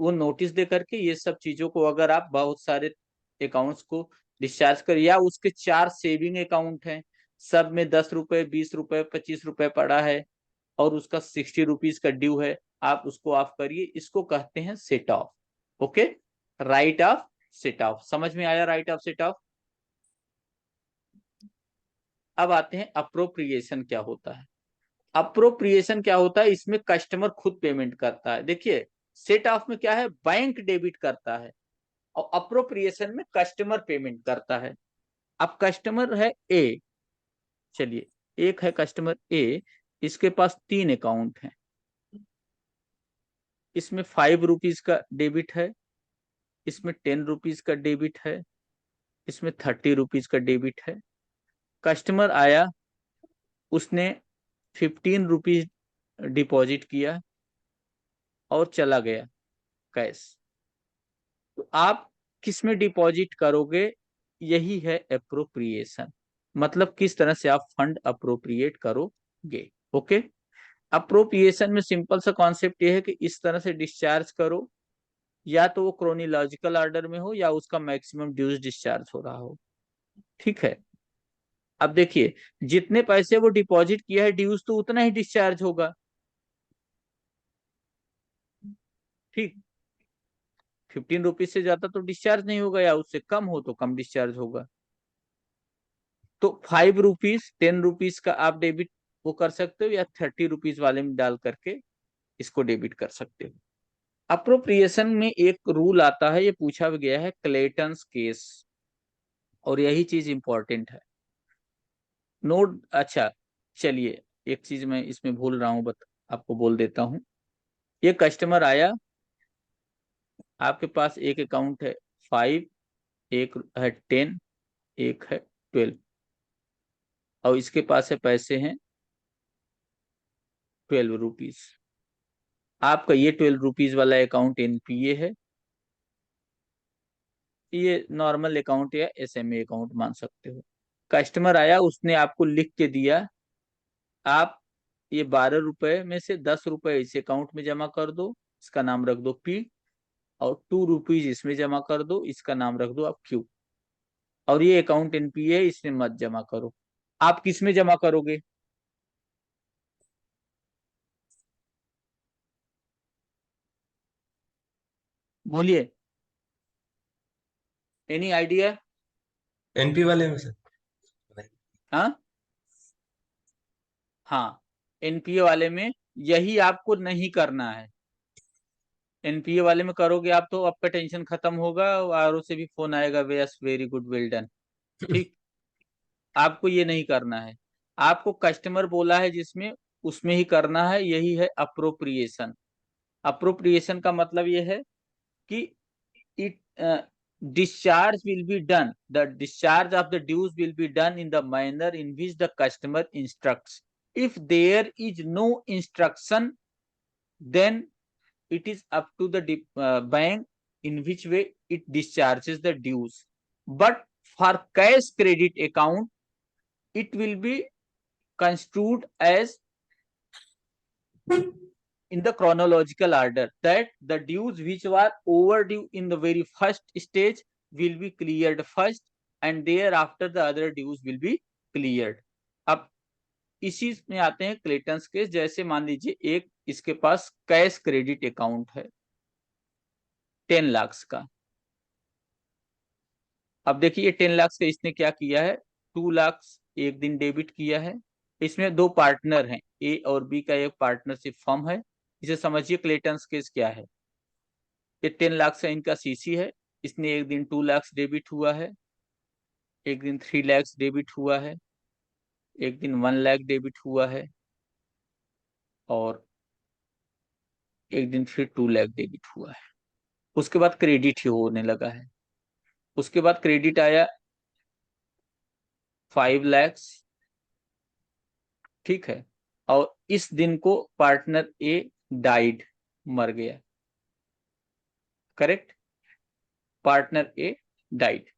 वो नोटिस दे करके ये सब चीजों को, अगर आप बहुत सारे अकाउंट्स को डिस्चार्ज कर, या उसके 4 सेविंग अकाउंट हैं, सब में 10 रुपए 20 रुपए 25 रुपए पड़ा है और उसका 60 रुपीज का ड्यू है, आप उसको ऑफ करिए। इसको कहते हैं set of. Okay, right of set of. समझ में आया राइट ऑफ सेट ऑफ? अब आते हैं अप्रोप्रिएशन क्या होता है। अप्रोप्रिएशन क्या होता है, इसमें कस्टमर खुद पेमेंट करता है। देखिए, सेट ऑफ में क्या है, बैंक डेबिट करता है और अप्रोप्रिएशन में कस्टमर पेमेंट करता है। अब कस्टमर है ए, चलिए एक है कस्टमर ए, इसके पास 3 अकाउंट हैं। इसमें 5 रुपीज का डेबिट है, इसमें 10 रुपीज का डेबिट है, इसमें 30 रुपीज का डेबिट है। कस्टमर आया, उसने 15 रुपीज डिपॉजिट किया और चला गया कैश। तो आप किस में डिपॉजिट करोगे, यही है अप्रोप्रिएशन। मतलब किस तरह से आप फंड अप्रोप्रिएट करोगे। ओके, अप्रोप्रिएशन में सिंपल सा कॉन्सेप्ट ये है कि इस तरह से डिस्चार्ज करो, या तो वो क्रोनोलॉजिकल ऑर्डर में हो या उसका मैक्सिमम ड्यूज डिस्चार्ज हो रहा हो। ठीक है, अब देखिए जितने पैसे वो डिपॉजिट किया है ड्यूज तो उतना ही डिस्चार्ज होगा। ठीक, 15 रुपीज से ज्यादा तो डिस्चार्ज नहीं होगा, या उससे कम हो तो कम डिस्चार्ज होगा। तो 5 रुपीज 10 रुपीज का आप डेबिट वो कर सकते हो, या 30 रुपीज वाले में डाल करके इसको डेबिट कर सकते हो। अप्रोप्रिएशन में एक रूल आता है, ये पूछा भी गया है, क्लेटन्स केस, और यही चीज इंपॉर्टेंट है। नोट, अच्छा चलिए एक चीज मैं इसमें भूल रहा हूँ, आपको बोल देता हूँ। ये कस्टमर आया, आपके पास एक अकाउंट है 5, एक है 10, एक है 12, और इसके पास है पैसे हैं 12 रुपीज। आपका ये 12 रुपीज वाला अकाउंट एनपीए है ये नॉर्मल अकाउंट या एसएमए अकाउंट मान सकते हो। कस्टमर आया, उसने आपको लिख के दिया, आप ये 12 रुपए में से 10 रुपए इस अकाउंट में जमा कर दो, इसका नाम रख दो पी, और 2 रुपीज इसमें जमा कर दो, इसका नाम रख दो आप क्यू, और ये अकाउंट एनपीए है, इसमें मत जमा करो। आप किस में जमा करोगे? बोलिए, एनी आइडिया? एनपी वाले में सर। हाँ हाँ, एनपीए वाले में यही आपको नहीं करना है। एनपीए वाले में करोगे आप तो आपका टेंशन खत्म होगा, आरओ से भी फोन आएगा, yes very good well done. ठीक, आपको ये नहीं करना है। आपको कस्टमर बोला है जिसमें, उसमें ही करना है। यही है अप्रोप्रिएशन। अप्रोप्रिएशन का मतलब ये है कि it discharge will be done, the discharge of the dues will be done in the manner in which the customer instructs. If there is no instruction, then it is up to the bank in which way it discharges the dues. But for cash credit account, it will be construed as in the chronological order, that the dues which were overdue in the very first stage will be cleared first, and thereafter the other dues will be cleared. अब इसी में आते हैं क्लेटन्स case. जैसे मान लीजिए एक इसके पास कैश क्रेडिट अकाउंट है 10 लाख का। अब देखिए ये 10 लाख का इसने क्या किया है, 2 लाख एक दिन डेबिट किया है। इसमें दो पार्टनर हैं, ए और बी का एक पार्टनरशिप फर्म है। इसे समझिए क्लेटन्स केस क्या है। ये 10 लाख से इनका सीसी है, इसने एक दिन 2 लाख डेबिट हुआ है, एक दिन 3 लाख डेबिट हुआ है, एक दिन 1 लाख डेबिट हुआ है, और एक दिन फिर 2 लाख डेबिट हुआ है। उसके बाद क्रेडिट ही होने लगा है। उसके बाद क्रेडिट आया 5 लाख, ठीक है, और इस दिन को पार्टनर ए डाइड, मर गया। करेक्ट, पार्टनर ए डाइड।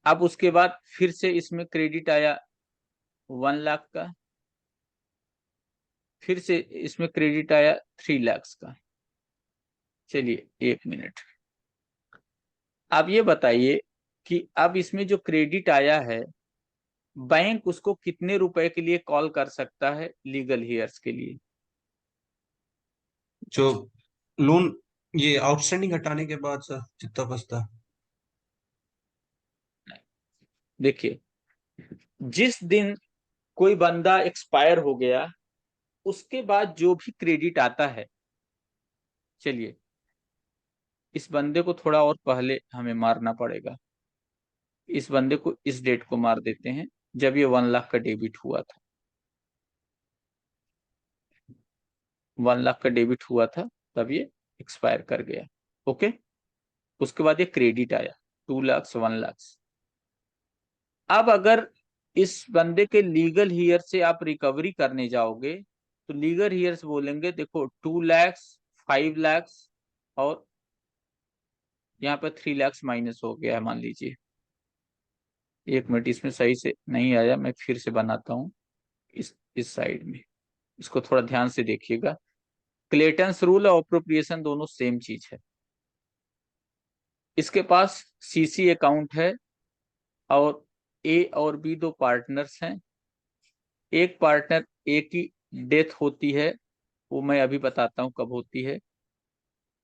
अब उसके बाद फिर से इसमें क्रेडिट आया 1 लाख का, फिर से इसमें क्रेडिट आया 3 लाख का। चलिए 1 मिनट, अब ये बताइए कि अब इसमें जो क्रेडिट आया है, बैंक उसको कितने रुपए के लिए कॉल कर सकता है लीगल हियर्स के लिए? जो लोन ये आउटस्टैंडिंग हटाने के बाद सर जितना बचता। देखिए, जिस दिन कोई बंदा एक्सपायर हो गया, उसके बाद जो भी क्रेडिट आता है, चलिए इस बंदे को थोड़ा और पहले हमें मारना पड़ेगा। इस बंदे को इस डेट को मार देते हैं जब ये 1 लाख का डेबिट हुआ था। 1 लाख का डेबिट हुआ था तब ये एक्सपायर कर गया। ओके, उसके बाद ये क्रेडिट आया 2 लाख 1 लाख। अब अगर इस बंदे के लीगल हियर से आप रिकवरी करने जाओगे तो लीगल हियर्स बोलेंगे देखो 2 लाख 5 लाख और यहाँ पर 3 लाख माइनस हो गया है, मान लीजिए। 1 मिनट, इसमें सही से नहीं आया, मैं फिर से बनाता हूँ। इस साइड में इसको थोड़ा ध्यान से देखिएगा। क्लेटन्स रूल और अप्रोप्रिएशन दोनों सेम चीज है। इसके पास सीसी अकाउंट है और ए और बी दो पार्टनर्स हैं। एक पार्टनर ए की डेथ होती है, वो मैं अभी बताता हूँ कब होती है।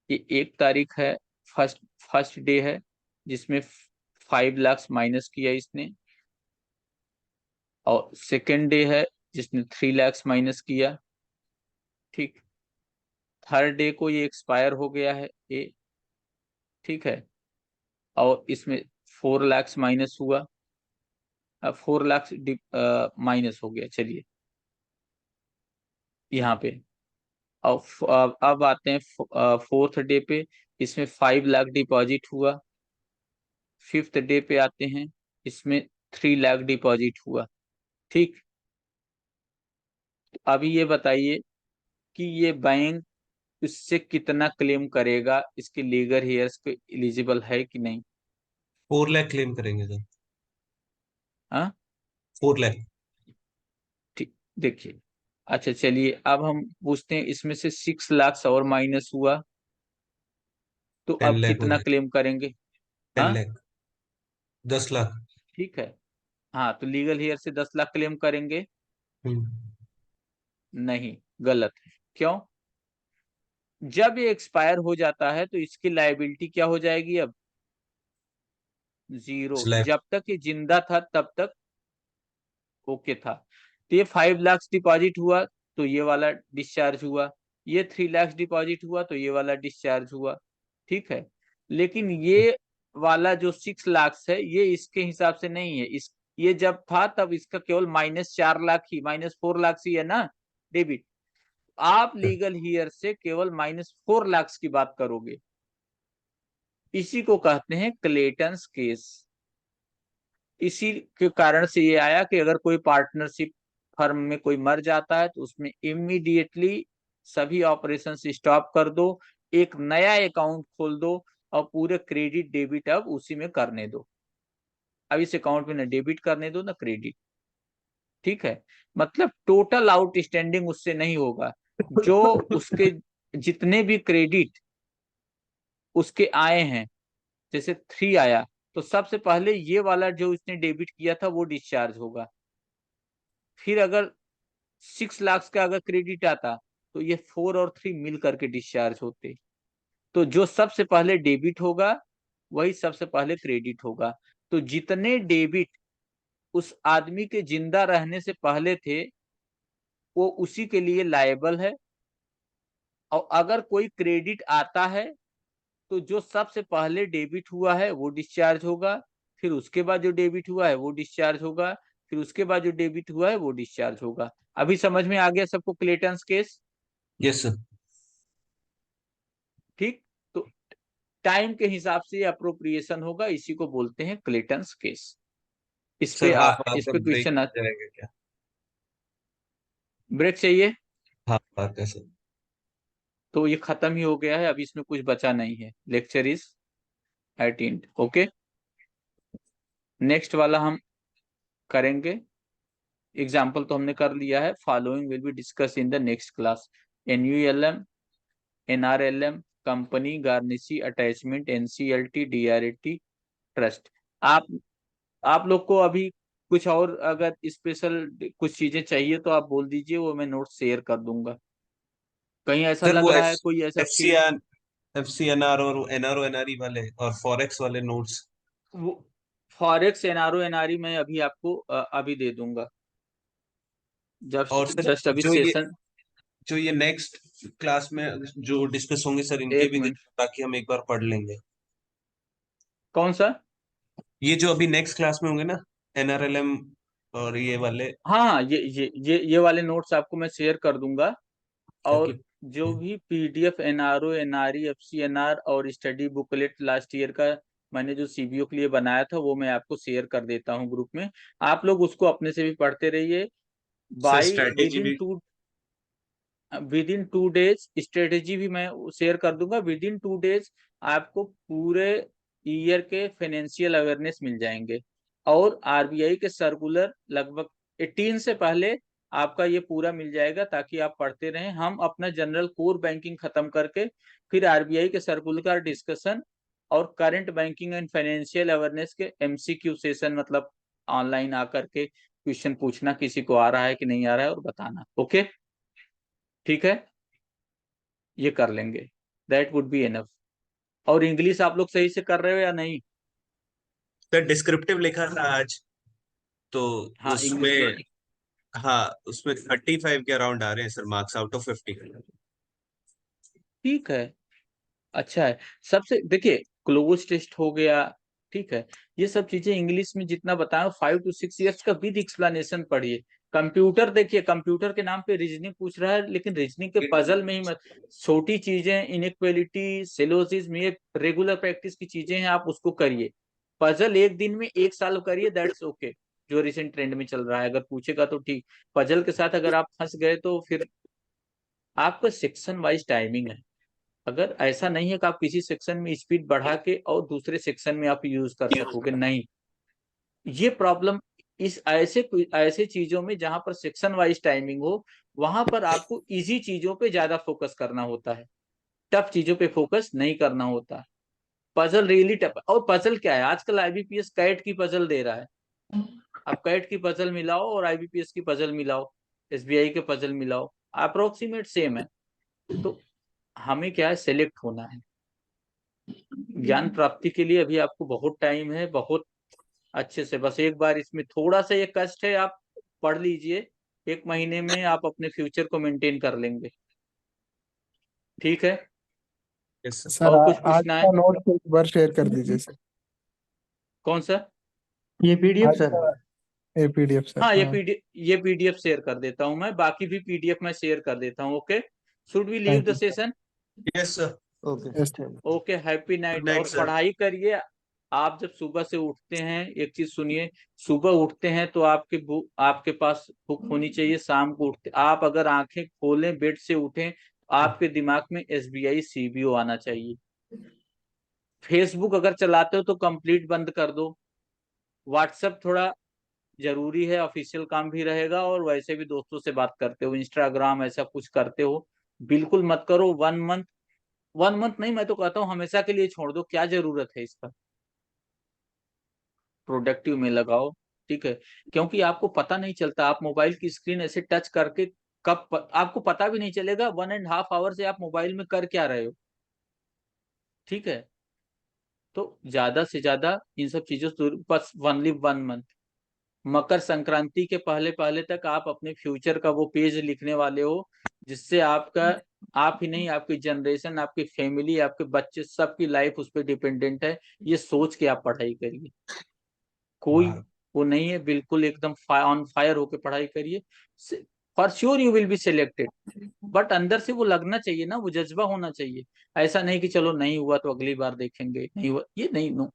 ये 1 तारीख है, फर्स्ट डे है, जिसमें 5 लाख माइनस किया इसने, और सेकेंड डे है जिसने 3 लाख माइनस किया। ठीक, थर्ड डे को ये एक्सपायर हो गया है ए, ठीक है, और इसमें 4 लाख माइनस हुआ। अब 4 लाख माइनस हो गया। चलिए यहाँ पे, अब आते हैं फोर्थ डे पे, इसमें 5 लाख डिपॉजिट हुआ। फिफ्थ डे पे आते हैं, इसमें 3 लाख डिपॉजिट हुआ। ठीक, अभी ये बताइए कि ये बैंक उससे कितना क्लेम करेगा, इसके लीगल हेयर्स को एलिजिबल है कि नहीं? 4 लाख क्लेम करेंगे सर। हाँ 4 लाख। ठीक, देखिए। अच्छा चलिए, अब हम पूछते हैं इसमें से 6 लाख और माइनस हुआ तो 10 अब लाख हो कितना जाए। क्लेम करेंगे? 10 हाँ लाख। 10 लाख। ठीक है। हाँ तो लीगल हेयर से 10 लाख क्लेम करेंगे? हम्म। नहीं, गलत है। क्यों? जब ये एक्सपायर हो जाता है तो इसकी लायबिलिटी क्या हो जाएगी? अब जीरो। स्लैब। जब तक ये जिंदा था तब तक ओके था। तो ये 5 लाख डिपॉजिट हुआ तो ये वाला डिस्चार्ज हुआ, ये 3 लाख डिपॉजिट हुआ तो ये वाला डिस्चार्ज हुआ। ठीक है। लेकिन ये वाला जो 6 लाख है ये इसके हिसाब से नहीं है। इस ये जब था तब इसका केवल -4 लाख ही, -4 लाख ही है ना डेबिट। आप लीगल हियर से केवल -4 लाख की बात करोगे। इसी को कहते हैं क्लेटन्स केस। इसी के कारण से ये आया कि अगर कोई पार्टनरशिप फर्म में कोई मर जाता है तो उसमें इमीडिएटली सभी ऑपरेशन स्टॉप कर दो, एक नया अकाउंट खोल दो और पूरे क्रेडिट डेबिट अब उसी में करने दो। अब इस अकाउंट में ना डेबिट करने दो ना क्रेडिट। ठीक है। मतलब टोटल आउटस्टैंडिंग उससे नहीं होगा। जो उसके जितने भी क्रेडिट उसके आए हैं, जैसे 3 आया तो सबसे पहले ये वाला जो इसने डेबिट किया था वो डिस्चार्ज होगा। फिर अगर 6 लाख का अगर क्रेडिट आता तो ये 4 और 3 मिल करके डिस्चार्ज होते। तो जो सबसे पहले डेबिट होगा वही सबसे पहले क्रेडिट होगा। तो जितने डेबिट उस आदमी के जिंदा रहने से पहले थे वो उसी के लिए लायबल है। और अगर कोई क्रेडिट आता है तो जो सबसे पहले डेबिट हुआ है वो डिस्चार्ज होगा, फिर उसके बाद जो डेबिट हुआ है वो डिस्चार्ज होगा, फिर उसके बाद जो डेबिट हुआ है वो डिस्चार्ज होगा। अभी समझ में आ गया सबको क्लेटन्स केस? Yes sir. ठीक। तो टाइम के हिसाब से ये अप्रोप्रिएशन होगा, इसी को बोलते हैं क्लेटन्स केस। इस पे सर हाफ आप, आवर इस का पे ब्रेक क्वेश्चन जाएगा क्या? ब्रेक चाहिए? हाफ आवर का सर। तो ये खत्म ही हो गया है, अभी इसमें कुछ बचा नहीं है। Lecture is at end. Okay, next वाला हम करेंगे। एग्जाम्पल तो हमने कर लिया है। Following will be discuss in the next class. NULM, NRLM, company, garnishee, attachment, NCLT, DRAT, trust. आप आप लोग को अभी कुछ और अगर स्पेशल कुछ चीजें चाहिए तो आप बोल दीजिए, वो मैं नोट शेयर कर दूंगा। कहीं ऐसा सर लग वो रहा है कोई ऐसा F C field? An FCNR और NRO NRE वाले और फॉरेक्स वाले नोट्स। वो फॉरेक्स NRO NRE मैं अभी आपको अभी दे दूंगा। जस्ट और सर जस्ट अभी जो ये सेशन। जो ये नेक्स्ट क्लास में जो डिस्कस होंगे सर, इनके एक भी दे मिनट, दो, ताकि हम एक बार पढ़ लेंगे। कौन सा? ये जो अभी नेक्स्ट क्लास में होंगे ना, NRLM और ये वाले। हाँ, ये वाले नोट्स आपको मैं शेयर कर दूंगा। ताकि और जो भी PDF NRO NRE FCNR और स्टडी बुकलेट लास्ट ईयर का मैंने जो CBO के लिए बनाया था वो मैं आपको शेयर कर देता हूँ ग्रुप में। आप लोग उसको अपने से भी पढ़ते रहिए। सर बाई स्ट्रैटेजी भी। विद इन 2 डेज स्ट्रेटेजी भी मैं शेयर कर दूंगा। विद इन 2 डेज आपको पूरे ईयर के फाइनेंशियल अवेयरनेस मिल जाएंगे। और RBI के सर्कुलर लगभग 18 से पहले आपका ये पूरा मिल जाएगा, ताकि आप पढ़ते रहें। हम अपना जनरल कोर बैंकिंग खत्म करके फिर RBI के सर्कुलर का डिस्कशन और current banking and financial awareness के MCQ सेशन, मतलब ऑनलाइन आकर के क्वेश्चन पूछना किसी को आ रहा है कि नहीं आ रहा है और बताना। ओके, ठीक है, ये कर लेंगे। That would be enough. और इंग्लिश आप लोग सही से कर रहे हो या नहीं? सर डिस्क्रिप्टिव लिखा था आज, तो हाँ इंग्लिश में। उसमें, हाँ उसमें 35 के अराउंड आ रहे हैं सर, मार्क्स आउट ऑफ 50। ठीक है, अच्छा है। सबसे देखिए, क्लोज टेस्ट हो गया, ठीक है। ये सब चीजें इंग्लिश में जितना बताया 5 to 6 years का विद एक्सप्लेनेशन पढ़िए। कंप्यूटर देखिए, कंप्यूटर के नाम पे रीजनिंग पूछ रहा है, लेकिन रीजनिंग के पजल में ही मत, छोटी चीजें इनइक्वालिटी सिलोसिस में ये रेगुलर प्रैक्टिस की चीजें हैं, आप उसको करिए। पजल एक दिन में एक साल करिए, दैट्स ओके। जो रिसेंट ट्रेंड में चल रहा है, अगर पूछेगा तो ठीक। पजल के साथ अगर आप फंस गए तो फिर आपका सेक्शन वाइज टाइमिंग है। अगर ऐसा नहीं है कि आप किसी सेक्शन में स्पीड बढ़ा के और दूसरे सेक्शन में आप यूज कर सकोगे, नहीं। ये प्रॉब्लम इस ऐसे चीजों में जहां पर सेक्शन वाइज टाइमिंग हो, वहां पर आपको इजी चीजों पे ज्यादा फोकस करना होता है, टफ चीजों पे फोकस नहीं करना होता। Puzzle really tough. और पजल क्या है, आजकल आईबीपीएस कैट की पजल दे रहा है। आप कैट की पजल मिलाओ और आईबीपीएस की पजल मिलाओ, एसबीआई के पजल मिलाओ, अप्रोक्सीमेट सेम है। तो हमें क्या है, सेलेक्ट होना है। ज्ञान प्राप्ति के लिए अभी आपको बहुत टाइम है, बहुत अच्छे से। बस एक बार इसमें थोड़ा सा ये कष्ट है, आप पढ़ लीजिए, 1 महीने में आप अपने फ्यूचर को मेंटेन कर लेंगे। ठीक है, यस सर। सर और कुछ आज पूछना है? का नोट एक बार शेयर कर दीजिए सर। कौन सा? ये पीडीएफ आज सर? का ये पीडीएफ सर। हाँ, हाँ ये पीडीएफ शेयर कर देता हूँ मैं, बाकी भी पीडीएफ मैं शेयर कर देता हूँ। Okay, should we leave thank the you. Session? Yes sir. Okay yes okay, happy good night. Night और सर। पढ़ाई करिए। आप जब सुबह से उठते हैं, एक चीज सुनिए, सुबह उठते हैं तो आपके पास बुक होनी चाहिए। शाम को उठते आप अगर आंखें खोलें, बेड से उठें, आपके दिमाग में एसबीआई सीबीओ आना चाहिए। फेसबुक अगर चलाते हो तो कंप्लीट बंद कर दो। व्हाट्सएप थोड़ा जरूरी है, ऑफिशियल काम भी रहेगा, और वैसे भी दोस्तों से बात करते हो, इंस्टाग्राम ऐसा कुछ करते हो, बिल्कुल मत करो। 1 मंथ, 1 मंथ नहीं, मैं तो कहता हूँ हमेशा के लिए छोड़ दो। क्या जरूरत है इसका? प्रोडक्टिव में लगाओ। ठीक है, क्योंकि आपको पता नहीं चलता, आप मोबाइल की स्क्रीन ऐसे टच करके आपको पता भी नहीं चलेगा 1.5 आवर से आप मोबाइल में कर क्या रहे हो। ठीक है, तो ज्यादा से ज्यादा इन सब चीजों से दूर, बस ओनली 1 मंथ। मकर संक्रांति के पहले पहले तक आप अपने फ्यूचर का वो पेज लिखने वाले हो, जिससे आपका, आप ही नहीं, आपकी जनरेशन, आपकी फैमिली, आपके बच्चे, सबकी लाइफ उस पर डिपेंडेंट है। ये सोच के आप पढ़ाई करिए। कोई वो नहीं है, बिल्कुल एकदम ऑन फायर होके पढ़ाई करिए। For sure you will be selected, but अंदर से वो लगना चाहिए ना, वो जज्बा होना चाहिए। ऐसा नहीं कि चलो नहीं हुआ तो अगली बार देखेंगे, नहीं हुआ, ये नहीं। नो,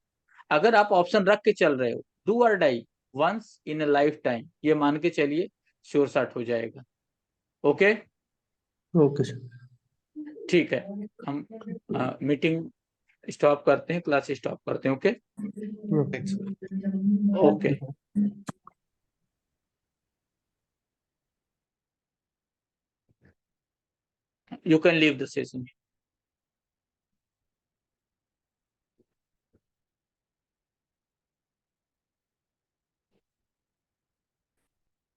अगर आप ऑप्शन रख के चल रहे हो, do or die, once in a life time, ये मान के चलिए, श्योर शॉट हो जाएगा। Okay, okay sir. ठीक है, हम मीटिंग स्टॉप करते हैं, क्लास स्टॉप करते हैं। Okay, okay, you can leave the session.